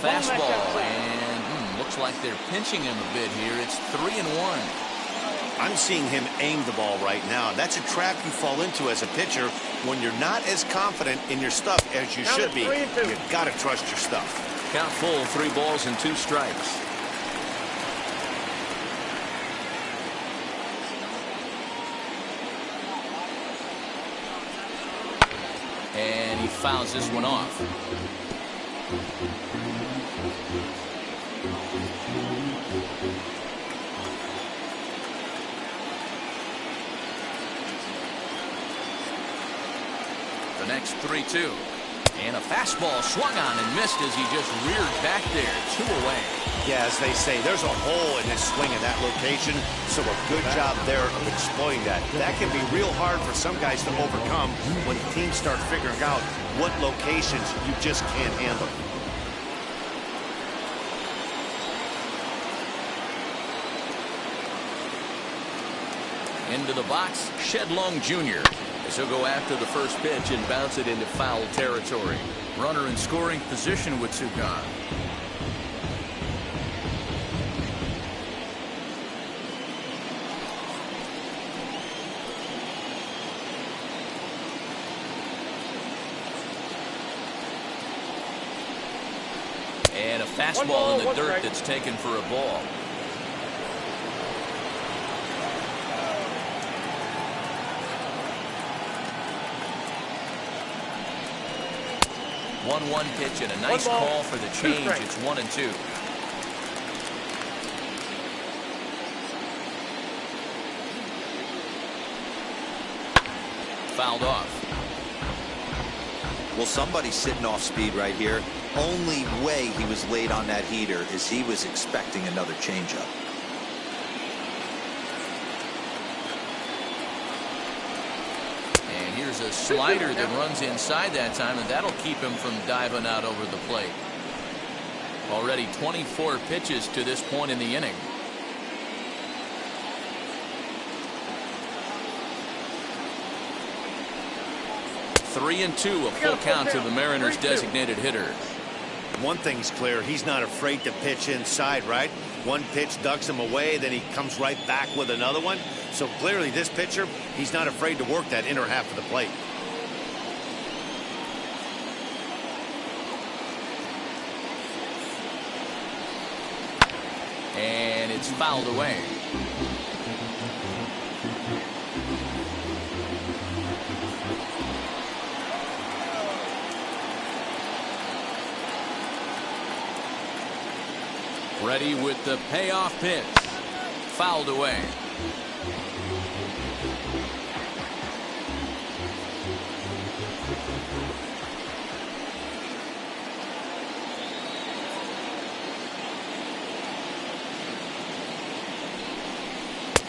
Fastball, and looks like they're pinching him a bit here. It's 3-1. I'm seeing him aim the ball right now. That's a trap you fall into as a pitcher when you're not as confident in your stuff as you should be. You gotta trust your stuff. Count full, 3 balls and 2 strikes. And he fouls this one off. The next 3-2. And a fastball swung on and missed as he just reared back there. 2 away. Yeah, as they say, there's a hole in this swing in that location, so a good job there of exploiting that. That can be real hard for some guys to overcome when teams start figuring out what locations you just can't handle. Into the box, Shedlong Jr. as he'll go after the first pitch and bounce it into foul territory. Runner in scoring position with 2 gone. And a fastball in the dirt that's taken for a ball. One pitch and a nice call for the change. It's 1-2. Fouled off. Well, somebody's sitting off speed right here. Only way he was late on that heater is he was expecting another changeup. And here's a slider that runs inside that time, and that'll keep him from diving out over the plate. Already 24 pitches to this point in the inning. Three and 2, a full count to the Mariners' designated hitter. One thing's clear, he's not afraid to pitch inside, right? One pitch ducks him away, then he comes right back with another one. So clearly this pitcher, he's not afraid to work that inner half of the plate. And it's fouled away. Ready with the payoff pitch. Fouled away.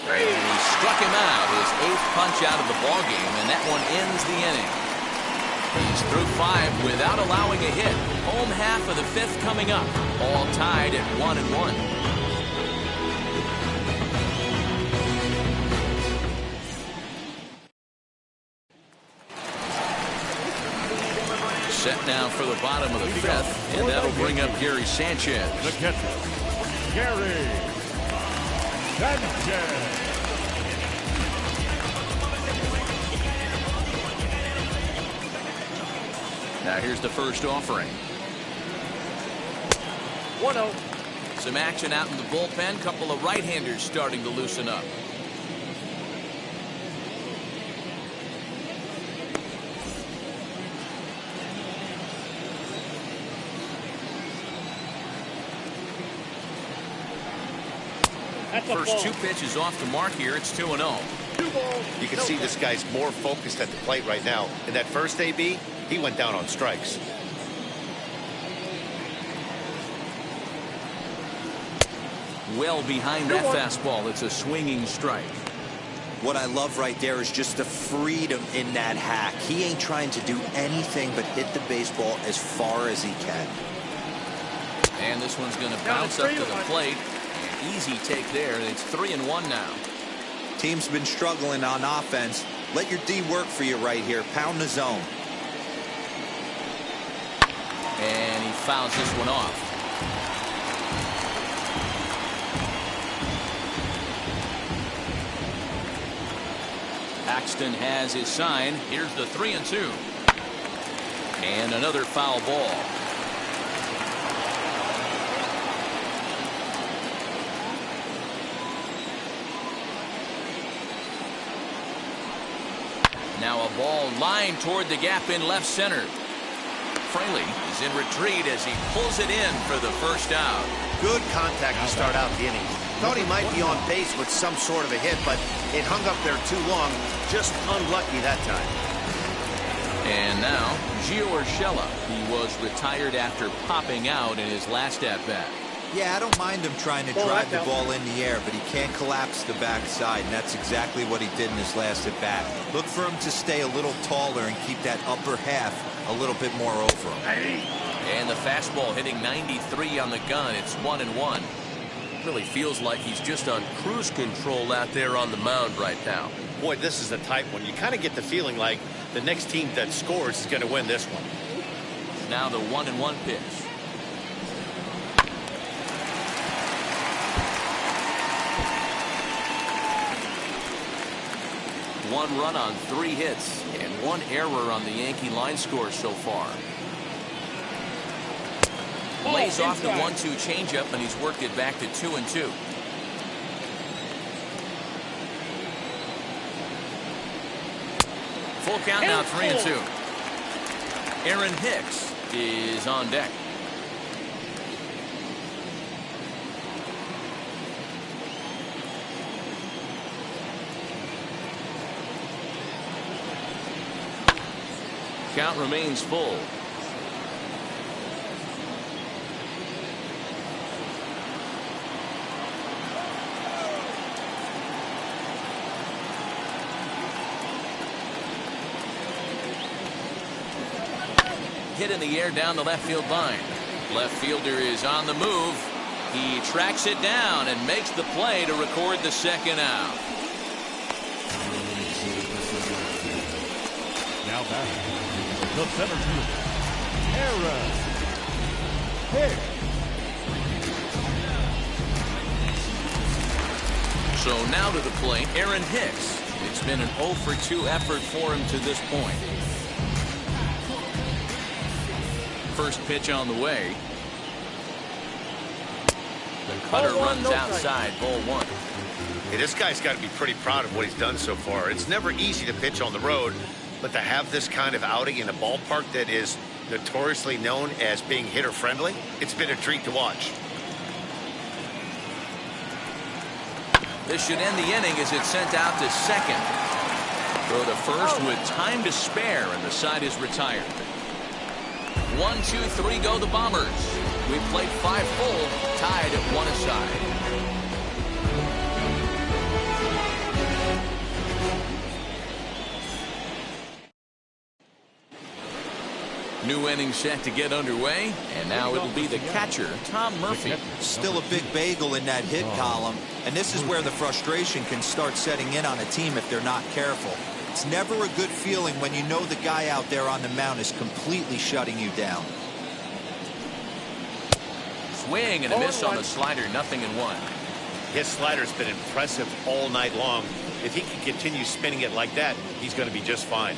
And he struck him out, his 8th punch out of the ballgame, and that one ends the inning. He's through 5 without allowing a hit. Home half of the 5th coming up. All tied at 1-1. Set now for the bottom of the 5th, and that'll bring up Gary Sanchez. The catcher, Gary Sanchez. Now here's the first offering. 1-0. Some action out in the bullpen. Couple of right-handers starting to loosen up. First two pitches off the mark here. It's 2-0. You can see this guy's more focused at the plate right now. In that first AB, he went down on strikes. Well behind that fastball. It's a swinging strike. What I love right there is just the freedom in that hack. He ain't trying to do anything but hit the baseball as far as he can. And this one's going to bounce up to the plate. An easy take there. It's 3-1 now. Team's been struggling on offense. Let your D work for you right here. Pound the zone. And he fouls this one off. Paxton has his sign. Here's the 3-2. And another foul ball. Now a ball lined toward the gap in left center. Fraley is in retreat as he pulls it in for the first out. Good contact to start out the inning. Thought he might be on base with some sort of a hit, but it hung up there too long. Just unlucky that time. And now, Gio Urshela. He was retired after popping out in his last at-bat. Yeah, I don't mind him trying to drive the ball in the air, but he can't collapse the backside, and that's exactly what he did in his last at-bat. Look for him to stay a little taller and keep that upper half a little bit more over him. And the fastball hitting 93 on the gun. It's 1-1. Really feels like he's just on cruise control out there on the mound right now. Boy, this is a tight one. You kind of get the feeling like the next team that scores is going to win this one. Now the 1-1 pitch. One run on 3 hits and 1 error on the Yankee line score so far. Lays off the 1-2 changeup, and he's worked it back to 2-2. Full count now, 3-2. Aaron Hicks is on deck. Count remains full. Hit in the air down the left field line. Left fielder is on the move. He tracks it down and makes the play to record the second out. Now back, the center fielder, Aaron Hicks. So now to the plate, Aaron Hicks. It's been an 0 for 2 effort for him to this point. First pitch on the way. The cutter runs outside, ball 1. Hey, this guy's got to be pretty proud of what he's done so far. It's never easy to pitch on the road, but to have this kind of outing in a ballpark that is notoriously known as being hitter-friendly, it's been a treat to watch. This should end the inning as it's sent out to second. Throw to first with time to spare, and the side is retired. 1, 2, 3 go the Bombers. We played 5 full, tied at 1 aside. New inning set to get underway, and now it'll be the catcher, Tom Murphy. Still a big bagel in that hit column, and this is where the frustration can start setting in on a team if they're not careful. It's never a good feeling when you know the guy out there on the mound is completely shutting you down. Swing and a miss on the slider, 0-1. His slider's been impressive all night long. If he can continue spinning it like that, he's going to be just fine.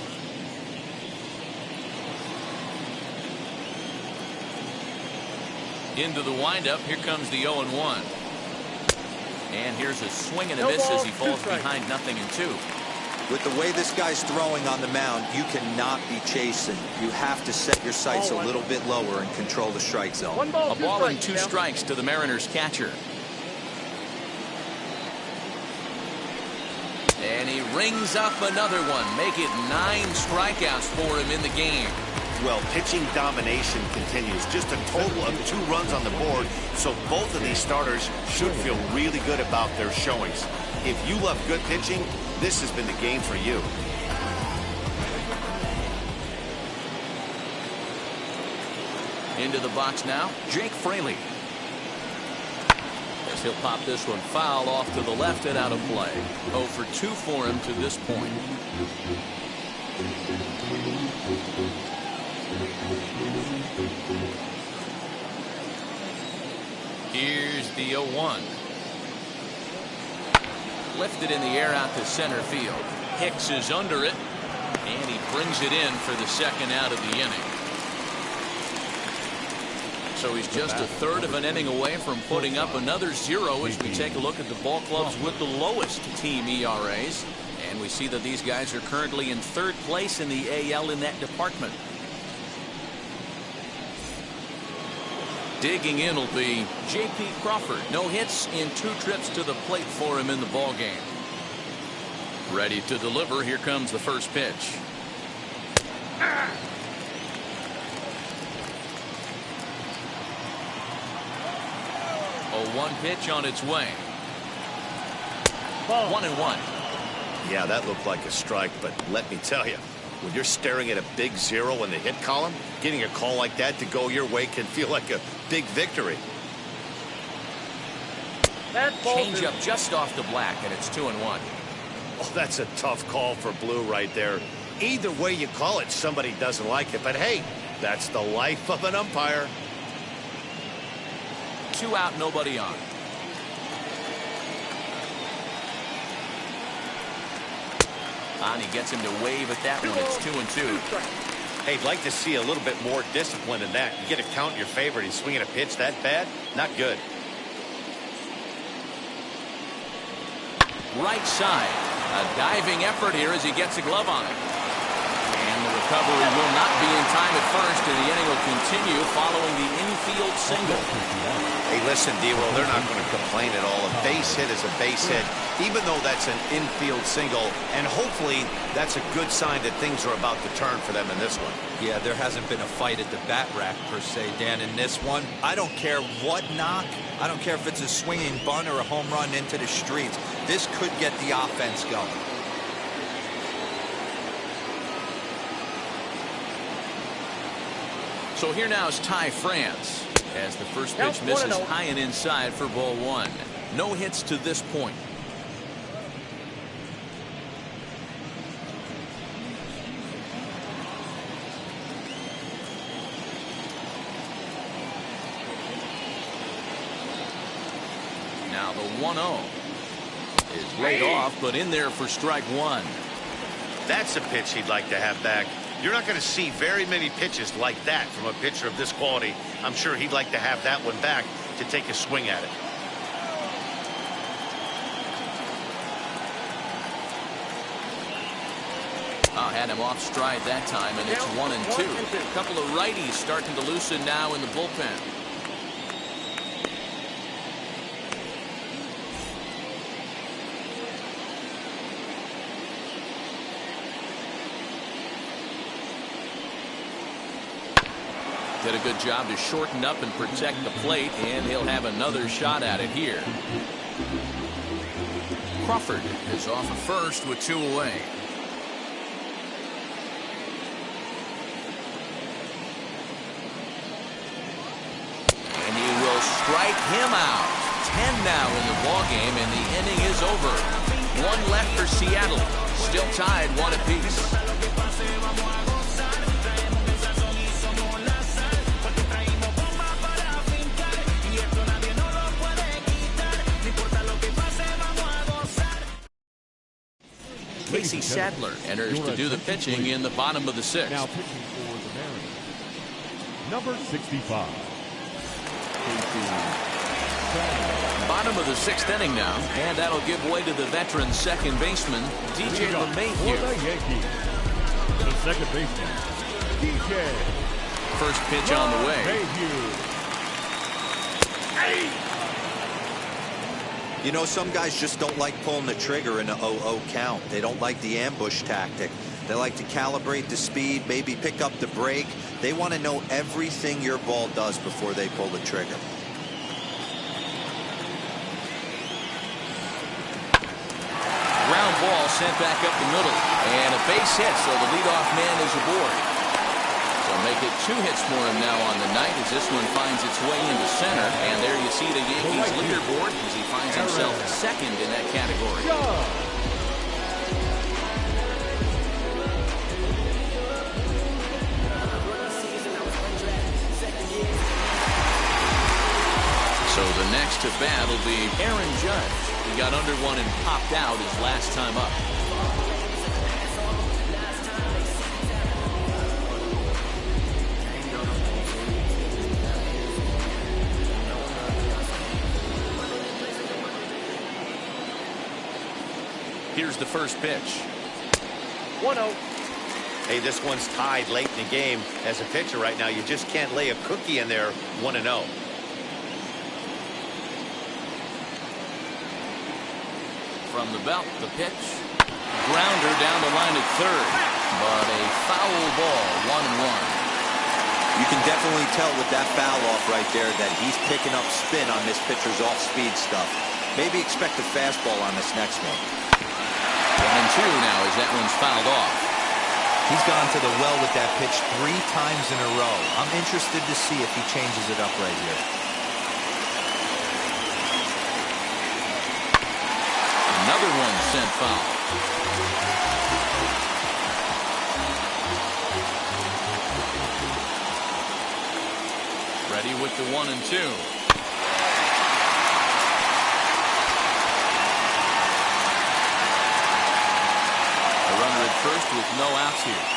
Into the windup. Here comes the 0-1. And here's a swing and a miss as he falls behind 0-2. With the way this guy's throwing on the mound, you cannot be chasing. You have to set your sights a little bit lower and control the strike zone. A ball and 2 strikes to the Mariners catcher. And he rings up another one. Make it 9 strikeouts for him in the game. Well, pitching domination continues. Just a total of 2 runs on the board, so both of these starters should feel really good about their showings. If you love good pitching, this has been the game for you. Into the box now, Jake Fraley. As he'll pop this one foul off to the left and out of play. 0 for 2 for him to this point. Here's the 0-1. Lifted in the air out to center field. Hicks is under it, and he brings it in for the second out of the inning. So he's just a third of an inning away from putting up another 0 as we take a look at the ball clubs with the lowest team ERAs. And we see that these guys are currently in 3rd place in the AL in that department. Digging in will be J.P. Crawford. No hits in 2 trips to the plate for him in the ball game. Ready to deliver. Here comes the first pitch. A 1 pitch on its way. 1-1. Yeah, that looked like a strike, but let me tell you, when you're staring at a big 0 in the hit column, getting a call like that to go your way can feel like a big victory. Change up just off the black, and it's 2-1. Oh, that's a tough call for Blue right there. Either way you call it, somebody doesn't like it, but hey, that's the life of an umpire. 2 out, nobody on. And he gets him to wave at that one. It's 2-2. Hey, I'd like to see a little bit more discipline in that. You get a count in your favor and he's swinging a pitch that bad? Not good. Right side. A diving effort here as he gets a glove on it. And the recovery will not be in time at first, and the inning will continue following the infield single. Hey, listen, D-Roll, they're not going to complain at all. A base hit is a base hit, even though that's an infield single. And hopefully that's a good sign that things are about to turn for them in this one. Yeah, there hasn't been a fight at the bat rack, per se, Dan, in this one. I don't care what knock. I don't care if it's a swinging bunt or a home run into the streets. This could get the offense going. So here now is Ty France as the first pitch misses high and inside for ball 1. No hits to this point. Now the 1-0 is laid off, but in there for strike 1. That's a pitch he'd like to have back. You're not going to see very many pitches like that from a pitcher of this quality. I'm sure he'd like to have that one back to take a swing at it. Had him off stride that time, and it's 1-2. A couple of righties starting to loosen now in the bullpen. Did a good job to shorten up and protect the plate, and he'll have another shot at it here. Crawford is off at first with 2 away. And he will strike him out. 10 now in the ballgame, and the inning is over. 1 left for Seattle. Still tied 1 apiece. Casey Sadler enters to do the pitching in the bottom of the 6th. Now pitching for the Mariners, number 65. Bottom of the 6th inning now, and that'll give way to the veteran second baseman, DJ LeMahieu. For the Yankees, the second baseman, DJ. First pitch on the way. You know, some guys just don't like pulling the trigger in a 0-0 count. They don't like the ambush tactic. They like to calibrate the speed, maybe pick up the brake. They want to know everything your ball does before they pull the trigger. Ground ball sent back up the middle, and a base hit, so the leadoff man is aboard. So make it 2 hits for him now on the night as this one finds its way into center, and there you see the Yankees leaderboard as he finds himself second in that category. So the next to bat will be Aaron Judge. He got under one and popped out his last time up. Here's the first pitch. 1-0. Hey, this one's tied late in the game. As a pitcher right now, you just can't lay a cookie in there 1-0. From the belt, the pitch. Grounder down the line at third. But a foul ball, 1-1. You can definitely tell with that foul off right there that he's picking up spin on this pitcher's off-speed stuff. Maybe expect a fastball on this next one. 1-2 now as that one's fouled off. He's gone to the well with that pitch 3 times in a row. I'm interested to see if he changes it up right here. Another one sent foul. Ready with the 1-2. A runner at first with no outs here.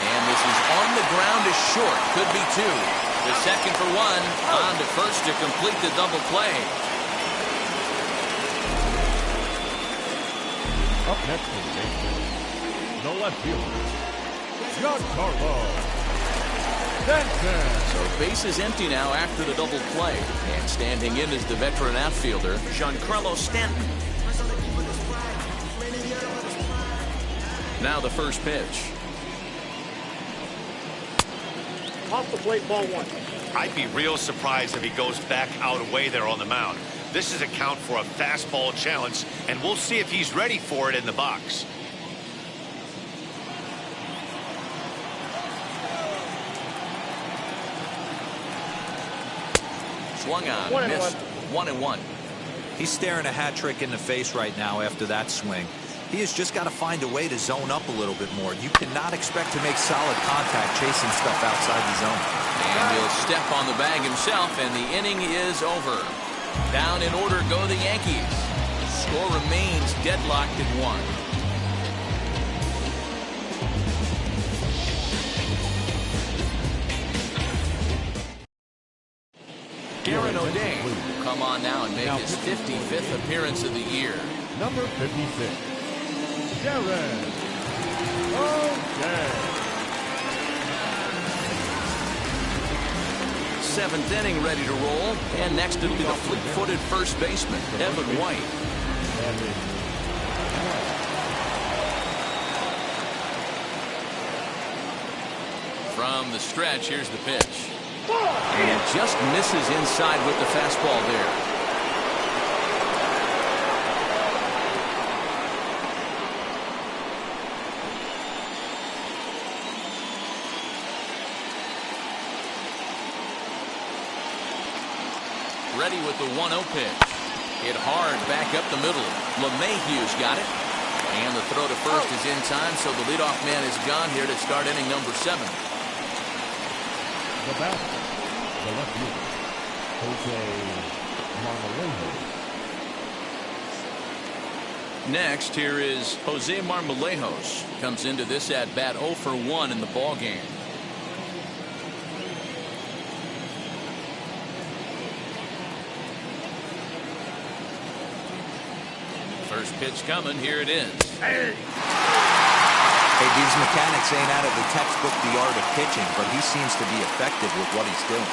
And this is on the ground to short. Could be 2. The second for 1, on to first to complete the double play. Up next is the left fielder, Giancarlo Stanton. So base is empty now after the double play. And standing in is the veteran outfielder, Giancarlo Stanton. Now the first pitch. Off the plate, ball 1. I'd be real surprised if he goes back out away there on the mound. This is a count for a fastball challenge, and we'll see if he's ready for it in the box. Swung on, missed. 1-1. He's staring a hat trick in the face right now after that swing. He has just got to find a way to zone up a little bit more. You cannot expect to make solid contact chasing stuff outside the zone. And he'll step on the bag himself, and the inning is over. Down in order go the Yankees. Score remains deadlocked at 1. Aaron O'Day will come on now and make his 55th appearance of the year. Number 56, Aaron O'Day. 7th inning ready to roll, and next it'll be the fleet-footed first baseman, Evan White. From the stretch, here's the pitch. And just misses inside with the fastball there. Ready with the 1-0 pitch. Hit hard back up the middle. LeMahieu's got it. And the throw to first is in time, so the leadoff man is gone here to start inning number 7. The batter, the left fielder, Jose Marmolejo. Next, here is Jose Marmolejos. Comes into this at bat 0 for 1 in the ball game. First pitch coming. Here it is. Hey, these mechanics ain't out of the textbook The Art of Pitching, but he seems to be effective with what he's doing.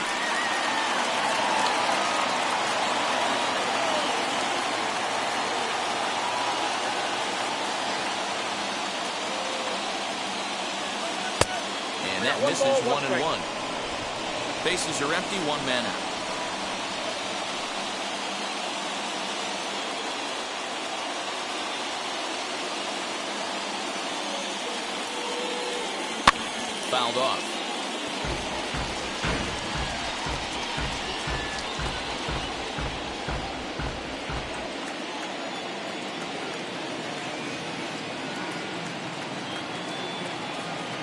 And that misses 1-1. Bases are empty, one man out. Fouled off.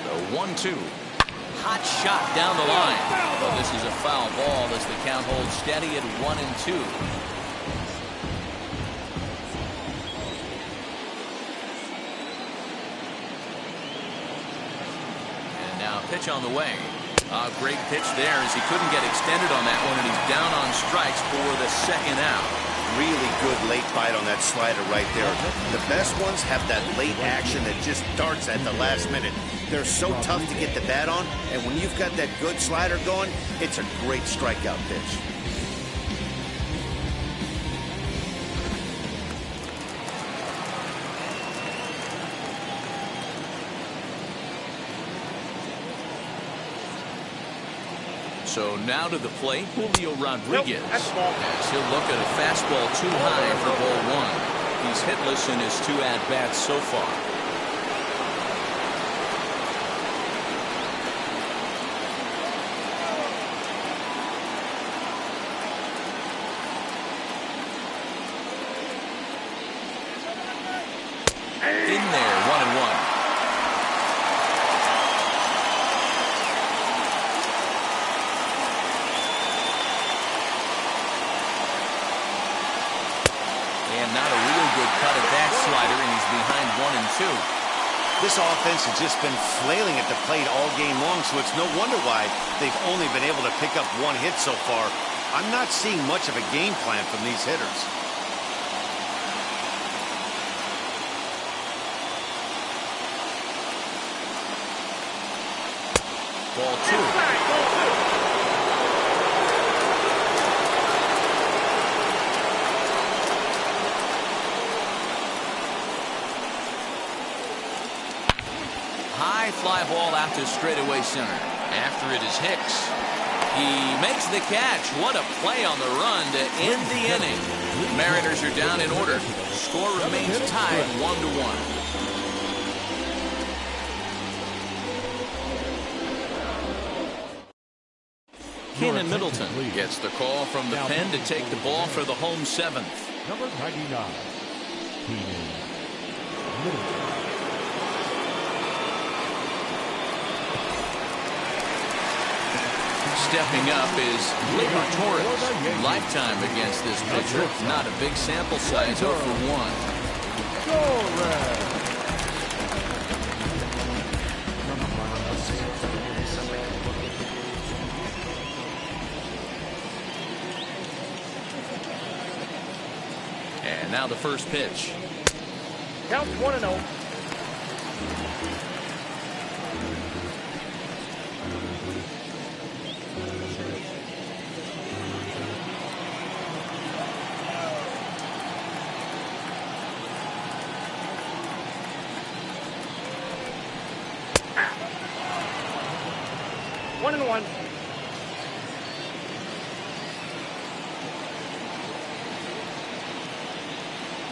The 1-2. Hot shot down the line. Well, this is a foul ball as the count holds steady at 1-2. And now pitch on the way. A great pitch there as he couldn't get extended on that one, and he's down on strikes for the second out. Really good late bite on that slider right there. The best ones have that late action that just darts at the last minute. They're so tough to get the bat on, and when you've got that good slider going, it's a great strikeout pitch. So now to the plate, Julio Rodriguez. As he'll look at a fastball too high for ball one. He's hitless in his 2 at-bats so far. In there, 1-1. And not a real good cut at that slider, and he's behind 1-2. This offense has just been flailing at the plate all game long, so it's no wonder why they've only been able to pick up 1 hit so far. I'm not seeing much of a game plan from these hitters. Ball 2. High fly ball out to straightaway center. After it is Hicks. He makes the catch. What a play on the run to end the inning. Mariners are down in order. Score remains tied 1-1. Kenan Middleton gets the call from the pen to take the ball for the home 7th. Number 99, Kenan Middleton. Stepping up is Gleyber Torres. Lifetime against this pitcher. Not a big sample size, 0 for 1. And now the first pitch. Count 1-0.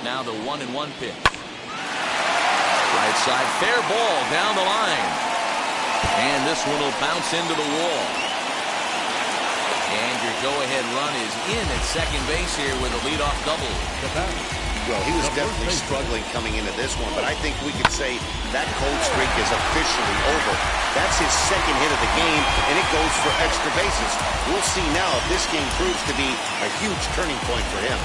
Now the 1-1 pitch. Right side, fair ball down the line. And this one will bounce into the wall. And your go-ahead run is in at second base here with a leadoff double. Well, he was definitely struggling coming into this one, but I think we could say that cold streak is officially over. That's his second hit of the game, and it goes for extra bases. We'll see now if this game proves to be a huge turning point for him.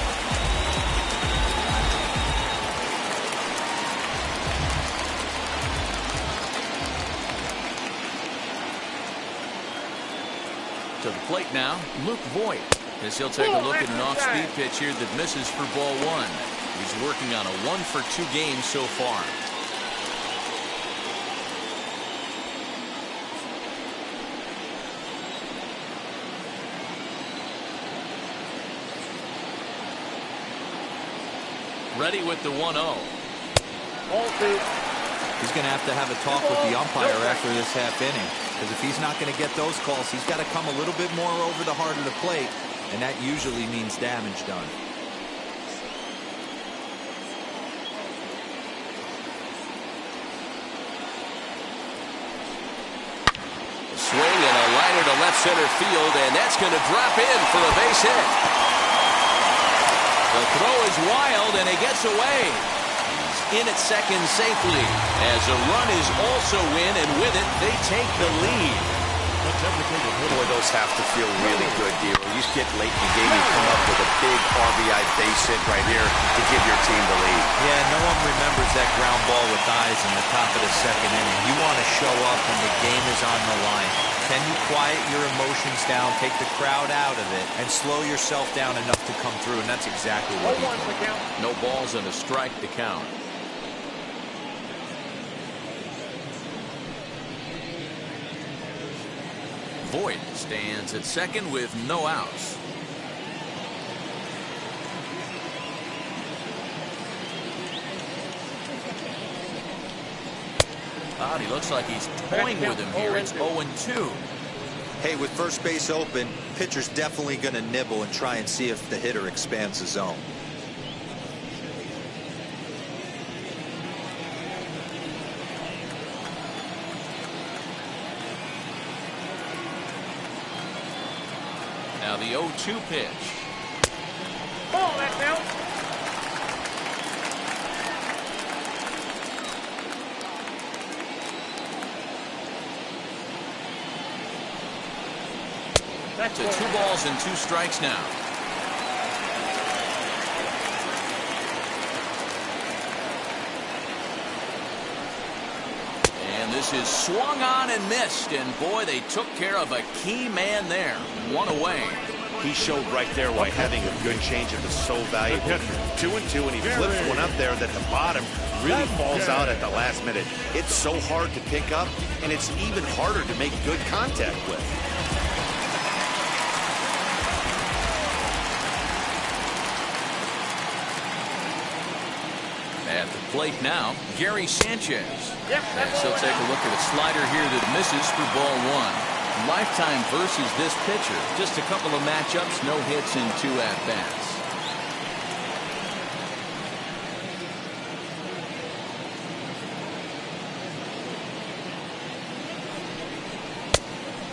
To the plate now, Luke Voigt, as he'll take a look at an off-speed pitch here that misses for ball 1. He's working on a 1-for-2 game so far. Ready with the 1-0. Ball 2. He's going to have a talk with the umpire after this half inning, because if he's not going to get those calls, he's got to come a little bit more over the heart of the plate, and that usually means damage done. Swing and a liner to left center field, and that's going to drop in for a base hit. The throw is wild, and it gets away. He's in at second safely, as a run is also in, and with it, they take the lead. Boy, those have to feel really good, Dero. You get late in the game, you come up with a big RBI base hit right here to give your team the lead. Yeah, no one remembers that ground ball with eyes in the top of the second inning. You want to show up when the game is on the line. Can you quiet your emotions down, take the crowd out of it, and slow yourself down enough to come through? And that's exactly what he did. No balls and a strike to count. Voit stands at second with no outs. He looks like he's toying with him here. It's 0-2. Hey, with first base open, pitcher's definitely going to nibble and try and see if the hitter expands the zone. Now the 0-2 pitch. Ball, that's out. To 2 balls and 2 strikes now. And this is swung on and missed, and boy, they took care of a key man there. 1 away. He showed right there why having a good changeup is so valuable. 2-2, and he flips one up there that the bottom really falls out at the last minute. It's so hard to pick up, and it's even harder to make good contact with. At the plate now, Gary Sanchez. As he'll take a look at a slider here that misses for ball 1. Lifetime versus this pitcher. Just a couple of matchups, no hits in 2 at-bats.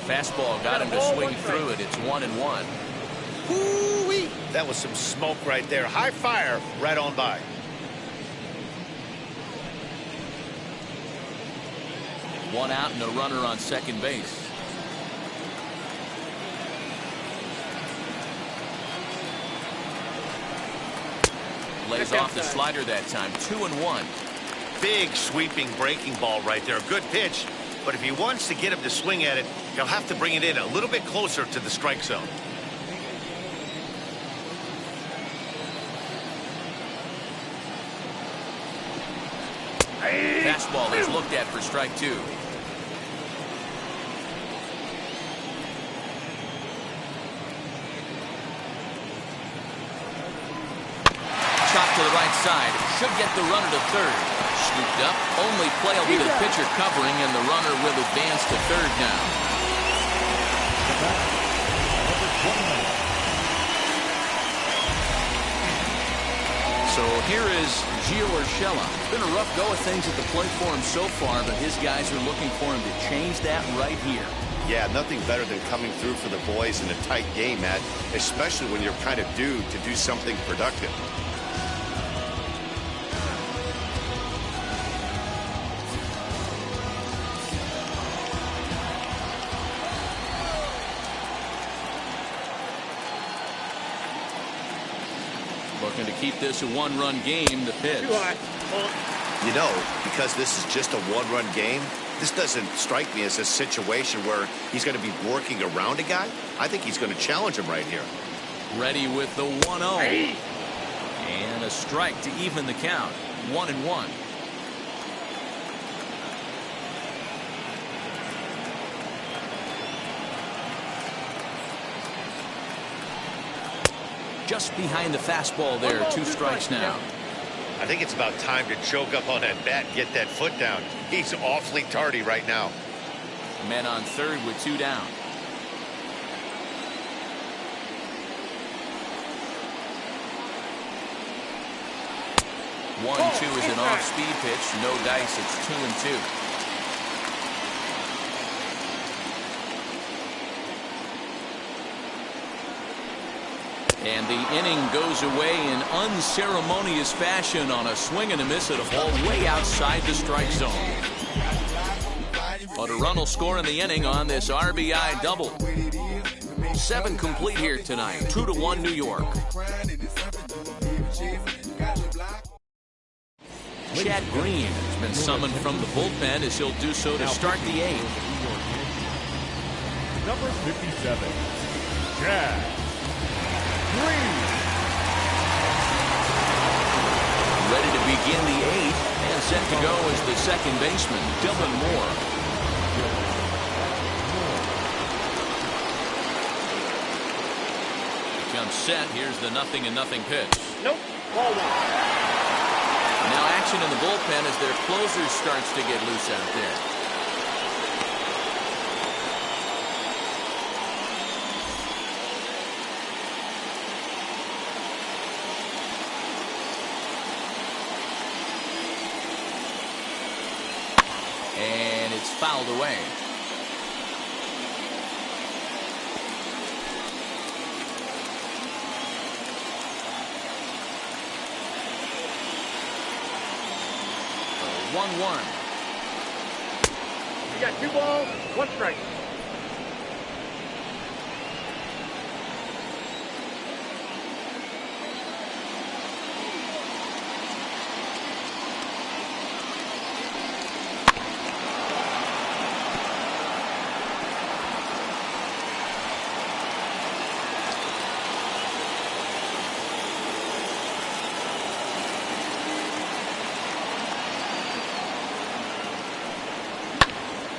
Fastball got him to swing through it. It's 1-1. Woo-wee! That was some smoke right there. High fire right on by. One out and a runner on second base. Lays off the slider that time. 2-1. Big sweeping breaking ball right there. Good pitch. But if he wants to get him to swing at it, he'll have to bring it in a little bit closer to the strike zone. Fastball is looked at for strike 2. Chop to the right side. Should get the runner to third. Scooped up. Only play will be the pitcher covering, and the runner will advance to third now. So here is Gio Urshela. It's been a rough go of things at the plate for him so far, but his guys are looking for him to change that right here. Yeah, nothing better than coming through for the boys in a tight game, Matt, especially when you're kind of due to do something productive. Looking to keep this a one-run game. The pitch. You know, because this is just a one-run game, this doesn't strike me as a situation where he's going to be working around a guy. I think he's going to challenge him right here. Ready with the 1-0. And a strike to even the count. 1-1. Just behind the fastball there. 2 strikes now. I think it's about time to choke up on that bat and get that foot down. He's awfully tardy right now. Men on third with 2 down. 1-2 is an off-speed pitch. No dice. It's 2-2. And the inning goes away in unceremonious fashion on a swing and a miss at a ball way outside the strike zone. But a run will score in the inning on this RBI double. 7 complete here tonight. 2-1 New York. Chad Green has been summoned from the bullpen as he'll do so to start the 8th. Number 57, Chad Green. Ready to begin the 8th and set to go as the second baseman, Dylan Moore. Comes set. Here's the 0-0 pitch. Nope. Ball 1. Now action in the bullpen as their closer starts to get loose out there. And it's fouled away. So 1-1. You got 2 balls, 1 strike.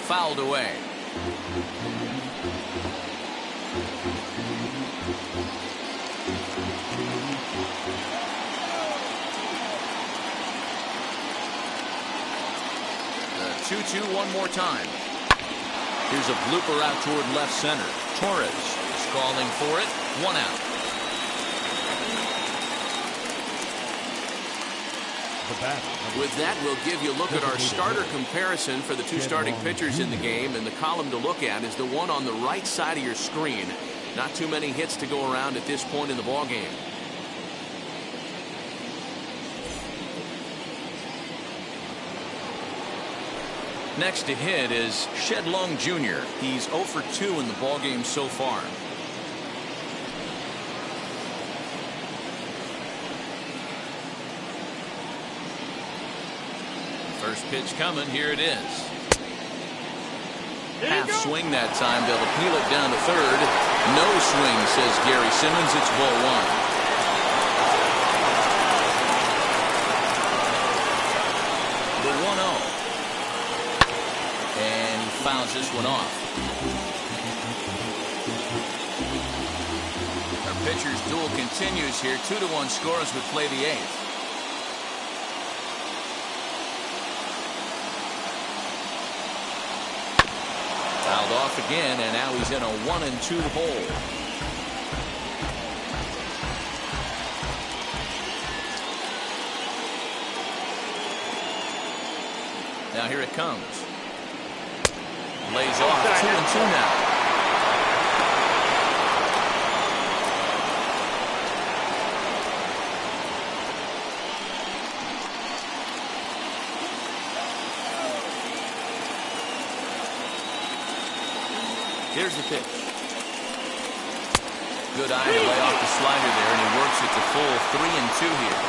Fouled away. The 2-2 one more time. Here's a blooper out toward left center. Torres is calling for it. 1 out. With that, we'll give you a look at our starter comparison for the 2 starting pitchers in the game, and the column to look at is the one on the right side of your screen. Not too many hits to go around at this point in the ballgame. Next to hit is Shed Long Jr. He's 0 for 2 in the ballgame so far. First pitch coming. Here it is. Half swing that time. They'll appeal it down to third. No swing, says Gary Simmons. It's ball 1. The 1-0. And he fouls this one off. Our pitcher's duel continues here. 2-1 score as we play the 8th. Fouled off again, and now he's in a 1-2 hole. Now here it comes. Lays off. 2-2 now. Here's the pitch. Good eye to lay off the slider there, and he works it to full 3-2 here.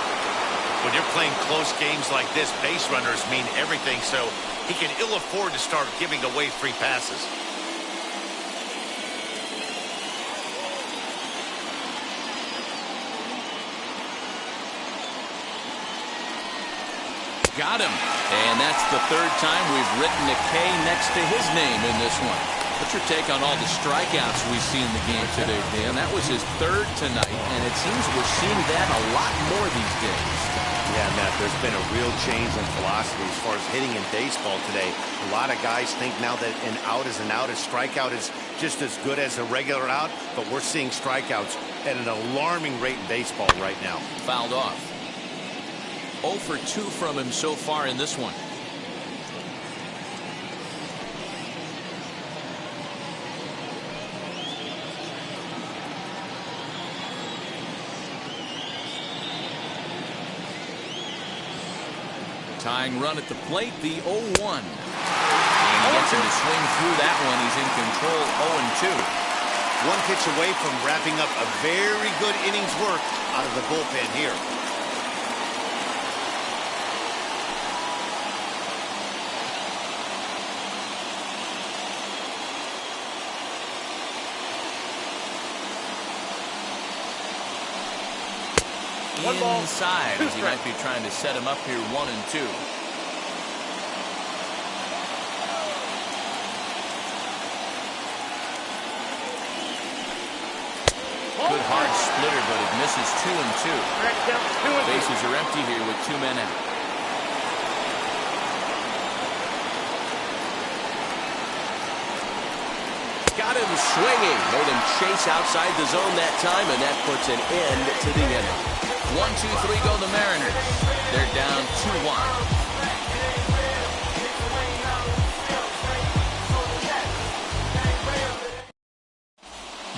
When you're playing close games like this, base runners mean everything, so he can ill afford to start giving away free passes. Got him. And that's the third time we've written a K next to his name in this one. What's your take on all the strikeouts we see in the game today, Dan? That was his third tonight, and it seems we're seeing that a lot more these days. Yeah, Matt, there's been a real change in philosophy as far as hitting in baseball today. A lot of guys think now that an out is an out, a strikeout is just as good as a regular out, but we're seeing strikeouts at an alarming rate in baseball right now. Fouled off. 0 for 2 from him so far in this one. Tying run at the plate, the 0-1. And he gets him to swing through that one. He's in control, 0-2. One pitch away from wrapping up a very good innings work out of the bullpen here. Inside, as he might be trying to set him up here, 1-2. Good hard splitter, but it misses 2-2. Bases are empty here with 2 men out. Got him swinging. Made him chase outside the zone that time, and that puts an end to the inning. 1-2-3 go the Mariners. They're down 2-1.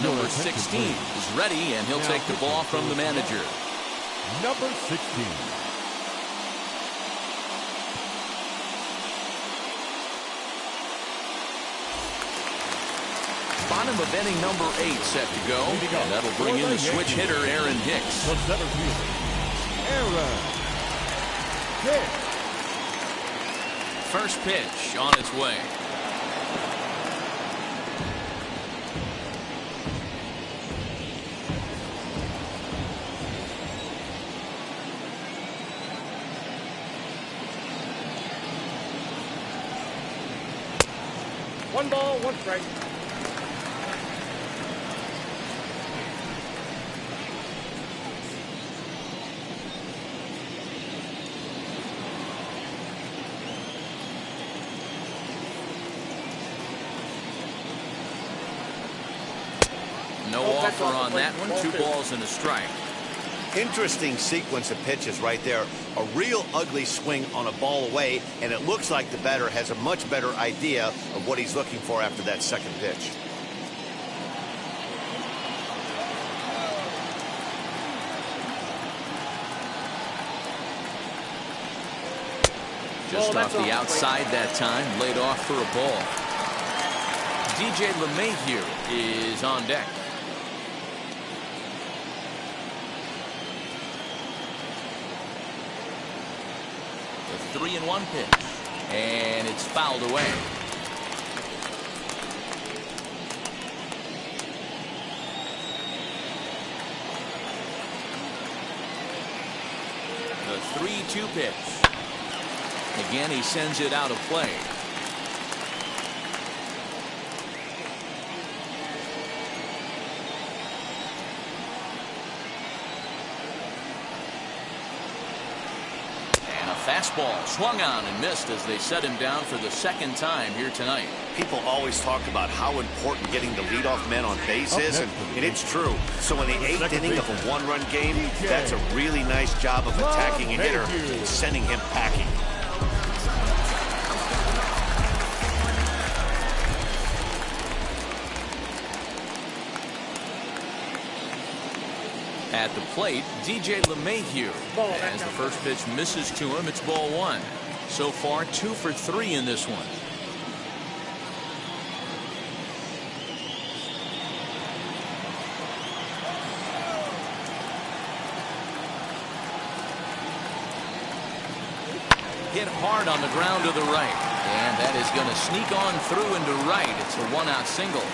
Number 16 is ready, and he'll take the ball from the manager. Number 16. Bottom of inning number 8 set to go. And that'll bring in the switch hitter, Aaron Hicks. The center fielder, Aaron Hicks. First pitch on its way. One ball, one strike. No offer on that one. 2 balls and a strike. Interesting sequence of pitches right there. A real ugly swing on a ball away, and it looks like the batter has a much better idea of what he's looking for after that second pitch. Just off the outside that time, laid off for a ball. DJ LeMahieu is on deck. The 3-1 pitch, and it's fouled away. The 3-2 pitch. Again, he sends it out of play. Fastball swung on and missed as they set him down for the second time here tonight. People always talk about how important getting the leadoff man on base is, and it's true. So in the 8th inning of a 1-run game, that's a really nice job of attacking a hitter and sending him packing. At the plate, DJ LeMahieu. As the first pitch misses to him, it's ball 1. So far, 2 for 3 in this one. Hit hard on the ground to the right. And that is going to sneak on through into right. It's a 1-out single.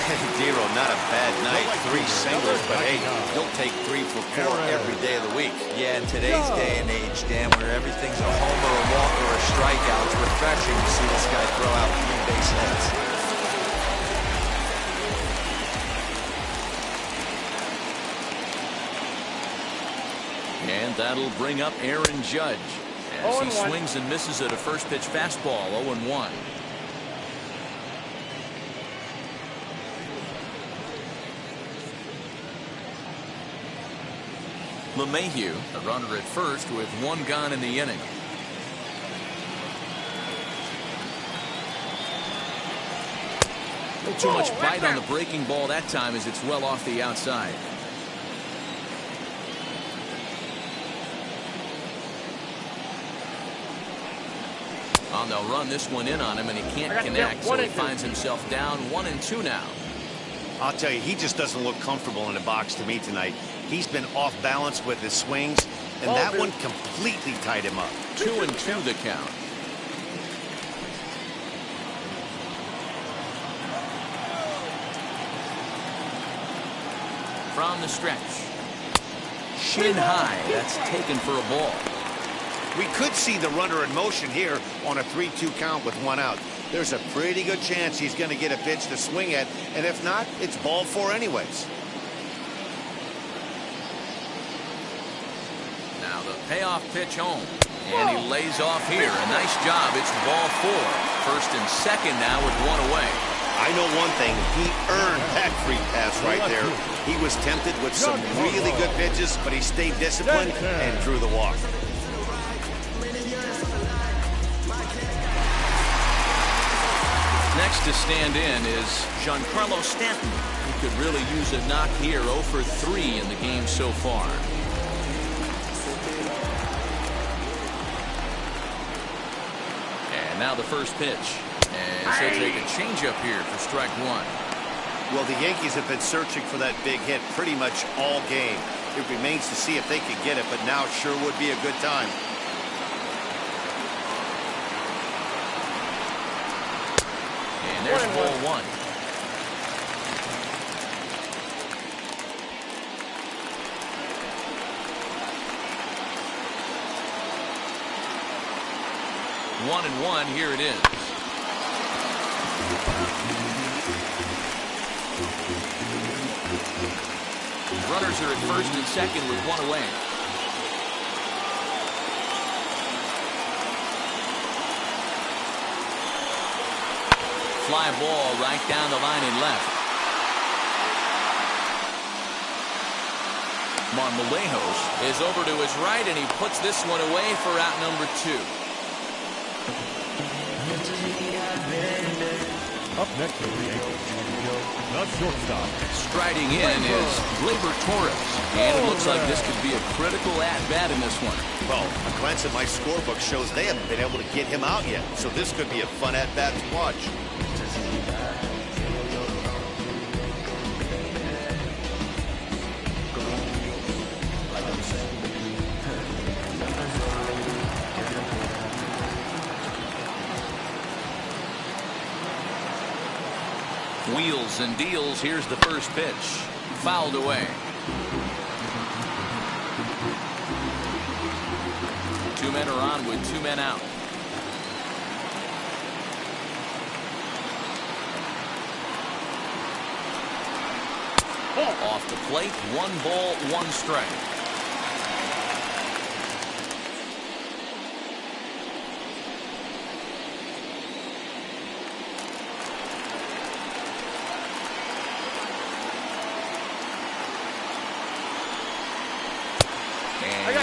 Dero, not a bad night. 3 singles, but hey, he'll take 3 for 4 every day of the week. Yeah, in today's day and age, Dan, where everything's a homer, a walk, or a strikeout, it's refreshing to see this guy throw out 3 base hits. And that'll bring up Aaron Judge as he swings and misses at a first pitch fastball. 0-1. LeMahieu, a runner at first with 1 gone in the inning. A little too much bite on the breaking ball that time as it's well off the outside. Oh, they'll run this one in on him, and he can't connect, so he finds himself down 1-2 now. I'll tell you, he just doesn't look comfortable in the box to me tonight. He's been off balance with his swings, and that one completely tied him up. 2-2 the count. From the stretch. Shin high. That's taken for a ball. We could see the runner in motion here on a 3-2 count with 1 out. There's a pretty good chance he's going to get a pitch to swing at, and if not, it's ball 4 anyways. Now the payoff pitch home, and he lays off here. A nice job. It's ball 4. First and second now with 1 away. I know one thing. He earned that free pass right there. He was tempted with some really good pitches, but he stayed disciplined and drew the walk. Next to stand in is Giancarlo Stanton. He could really use a knock here. 0 for 3 in the game so far. And now the first pitch. And he'll take a changeup here for strike 1. Well, the Yankees have been searching for that big hit pretty much all game. It remains to see if they can get it, but now sure would be a good time. And there's ball 1. One and one, here it is. Runners are at first and second with 1 away. Fly ball right down the line and left. Marmolejos is over to his right, and he puts this one away for out number 2. Up next is the Yankees. The shortstop. Striding in is Gleyber Torres, and it looks like this could be a critical at-bat in this one. Well, a glance at my scorebook shows they haven't been able to get him out yet, so this could be a fun at-bat to watch. Wheels and deals. Here's the first pitch. Fouled away. 2 men are on with 2 men out. Off the plate. 1 ball, 1 strike.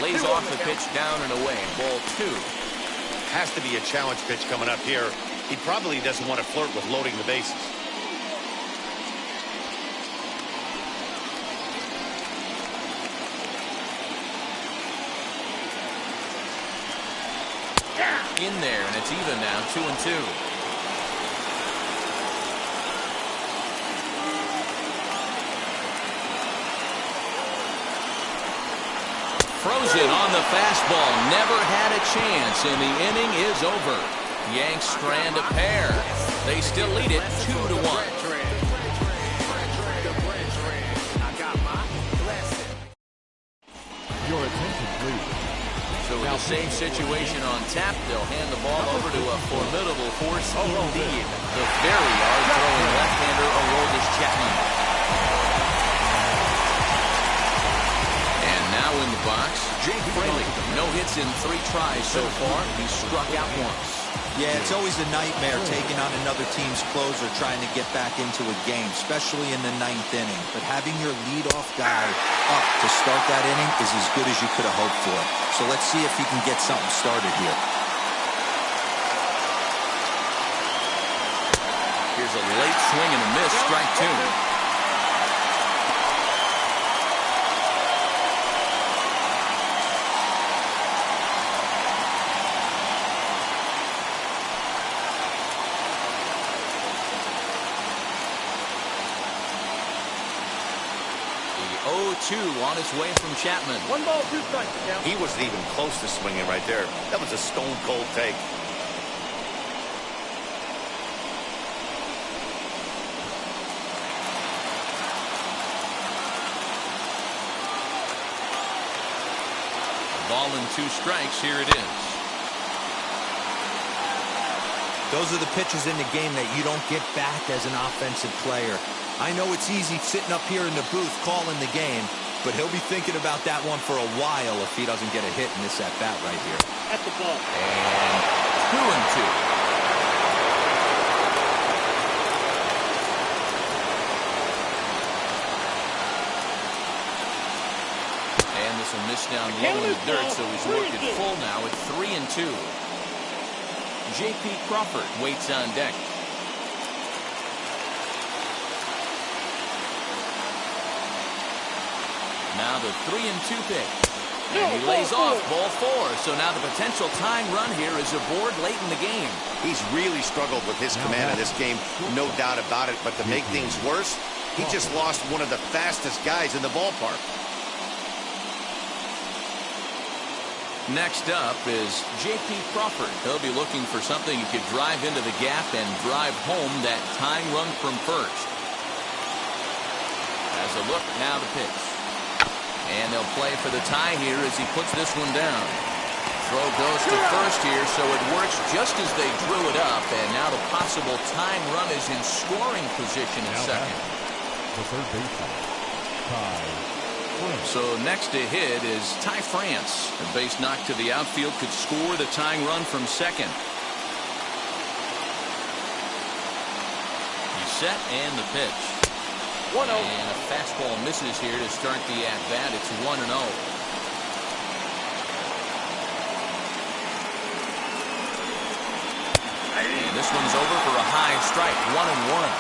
Lays off the pitch down and away. Ball 2. Has to be a challenge pitch coming up here. He probably doesn't want to flirt with loading the bases. In there, and it's even now. 2-2. Frozen on the fastball. Never had a chance, and the inning is over. Yanks strand a pair. They still lead it 2-1. attention, please. So with the same situation on tap, they'll hand the ball over to a formidable force indeed. The very hard-throwing left-hander Aroldis Chapman. And now in the box, Jake Fraley. No hits in 3 tries so far. He's struck out once. Yeah, it's always a nightmare taking on another team's closer trying to get back into a game, especially in the 9th inning. But having your leadoff guy up to start that inning is as good as you could have hoped for. So let's see if he can get something started here. Here's a late swing and a miss, strike 2. The 0-2 on its way from Chapman. 1 ball, 2 strikes. Count. He wasn't even close to swinging right there. That was a stone-cold take. Ball and 2 strikes. Here it is. Those are the pitches in the game that you don't get back as an offensive player. I know it's easy sitting up here in the booth calling the game, but he'll be thinking about that one for a while if he doesn't get a hit in this at-bat right here. At the ball. And 2-2. And this will miss down low in the dirt, so he's worked it full now at 3-2. J.P. Crawford waits on deck. Now the 3-2 pitch. And he lays off ball 4. So now the potential tying run here is aboard late in the game. He's really struggled with his command of this game, no doubt about it. But to make things worse, he just lost one of the fastest guys in the ballpark. Next up is J.P. Crawford. He'll be looking for something he could drive into the gap and drive home that tying run from first. As a look, now the pitch. And they'll play for the tie here as he puts this one down. Throw goes to first here, so it works just as they drew it up. And now the possible tying run is in scoring position at second. The third baseman, Ty. So next to hit is Ty France. A base knock to the outfield could score the tying run from second. He's set and the pitch. 1-0. And a fastball misses here to start the at-bat. It's 1-0. And this one's over for a high strike. 1-1.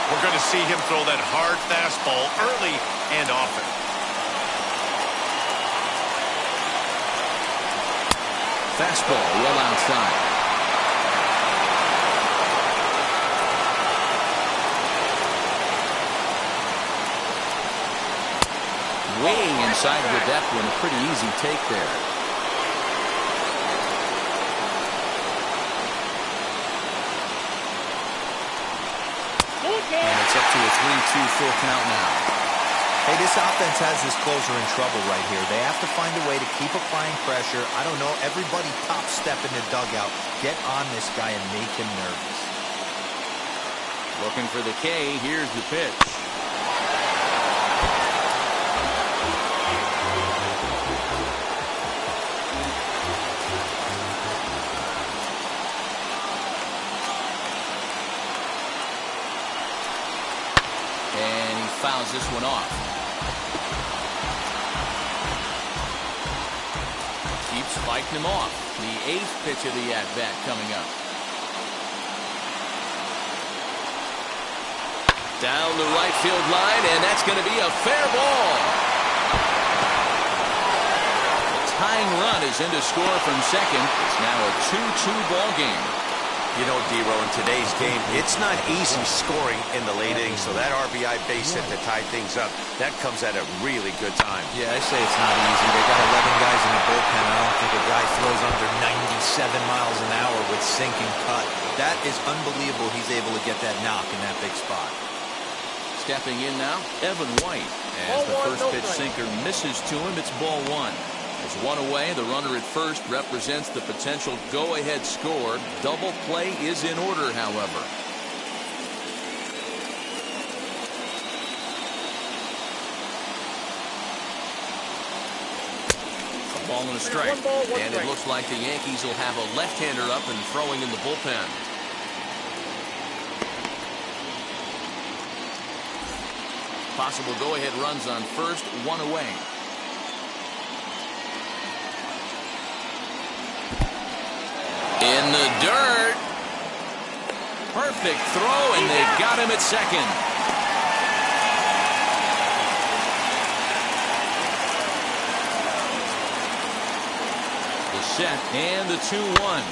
We're going to see him throw that hard fastball early and often. Fastball well outside. Way inside with that one. A pretty easy take there. And it's up to a 3-2 full count now. Hey, this offense has this closer in trouble right here. They have to find a way to keep applying pressure. I don't know, everybody top step in the dugout. Get on this guy and make him nervous. Looking for the K. Here's the pitch. And he fouls this one off. Keeps fighting him off. The 8th pitch of the at-bat coming up. Down the right field line, and that's going to be a fair ball. The tying run is in to score from second. It's now a 2-2 ball game. You know, D-Row, in today's game, it's not easy scoring in the late innings, so that RBI base hit to tie things up, that comes at a really good time. Yeah, I say it's not easy. They got 11 guys in the bullpen. I don't think a guy throws under 97 miles an hour with sinking cut. That is unbelievable he's able to get that knock in that big spot. Stepping in now, Evan White. As the first pitch sinker misses to him, it's ball 1. There's one away. The runner at first represents the potential go-ahead score. Double play is in order, however. Ball and a strike. And it looks like the Yankees will have a left-hander up and throwing in the bullpen. Possible go-ahead runs on first, one away. In the dirt. Perfect throw, and they got him at second. The set and the 2-1.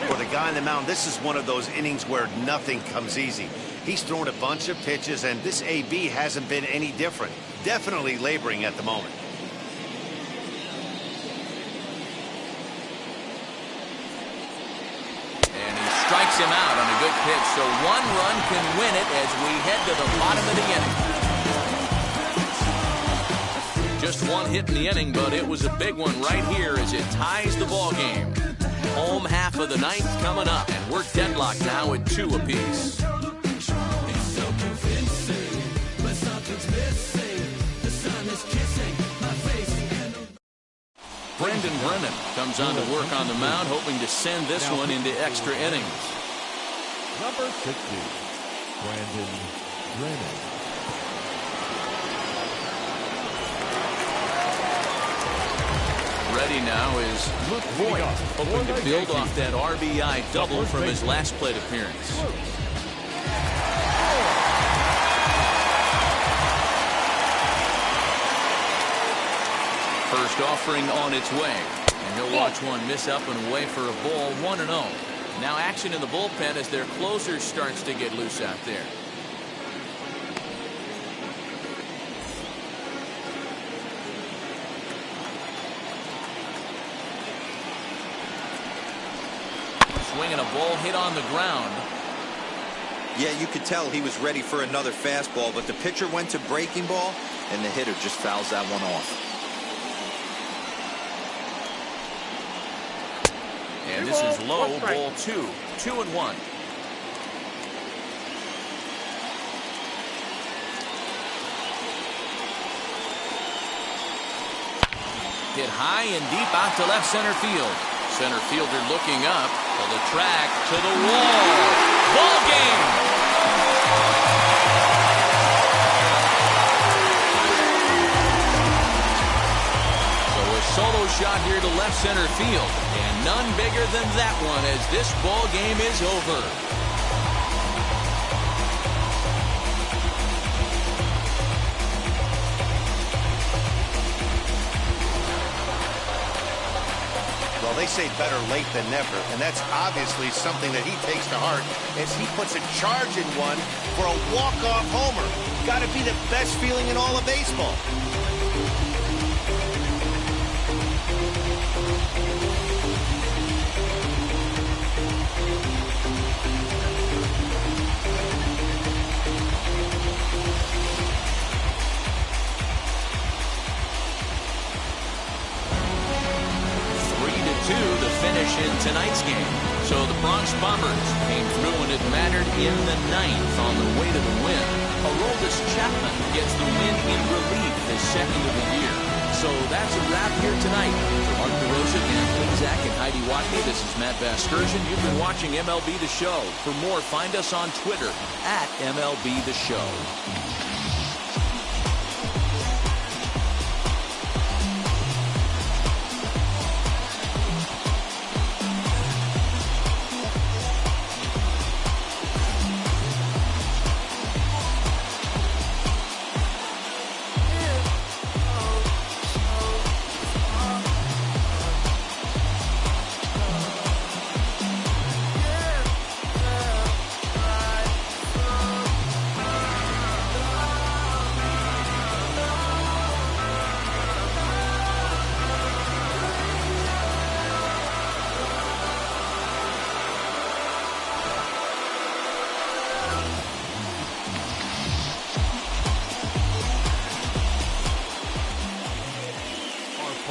For the guy on the mound, this is one of those innings where nothing comes easy. He's thrown a bunch of pitches, and this AB hasn't been any different. Definitely laboring at the moment. And he strikes him out on a good pitch, so one run can win it as we head to the bottom of the inning. Just one hit in the inning, but it was a big one right here as it ties the ball game. Home half of the ninth coming up, and we're deadlocked now at 2 apiece. Brendan Brennan comes on to work on the mound, hoping to send this one into extra innings. Number 60, Brendan Brennan. Ready now is Luke Voigt, hoping to build off that RBI double from his last plate appearance. First offering on its way, and he'll watch one miss up and away for a ball, 1-0. Now action in the bullpen as their closer starts to get loose out there. Swinging a ball hit on the ground. Yeah, you could tell he was ready for another fastball, but the pitcher went to breaking ball, and the hitter just fouls that one off. And this is low, ball 2. 2-1. Hit high and deep out to left center field. Center fielder looking up. Pull the track to the wall. Ball game. So a solo shot here to left center field. And none bigger than that one as this ball game is over. Well, they say better late than never, and that's obviously something that he takes to heart as he puts a charge in one for a walk-off homer. Got to be the best feeling in all of baseball. To finish in tonight's game. So the Bronx Bombers came through when it mattered in the 9th on the way to the win. Aroldis Chapman gets the win in relief, his second of the year. So that's a wrap here tonight. For Mark DeRosa, Anthony Zach, and Heidi Watney, this is Matt Vasgersian. You've been watching MLB The Show. For more, find us on Twitter at MLB The Show.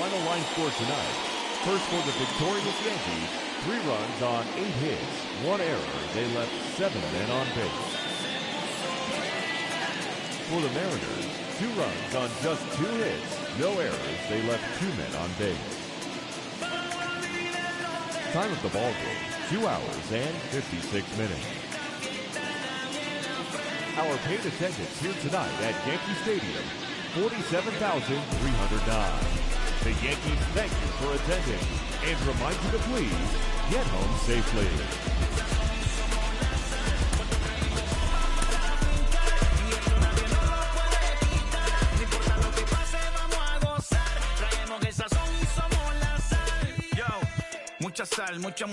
final line score tonight. First for the victorious Yankees, 3 runs on 8 hits, 1 error. They left 7 men on base. For the Mariners, 2 runs on just 2 hits, no errors. They left 2 men on base. Time of the ball game, 2 hours and 56 minutes. Our paid attendance here tonight at Yankee Stadium, 47,309. The Yankees thank you for attending and remind you to please get home safely. Mucha sal, mucha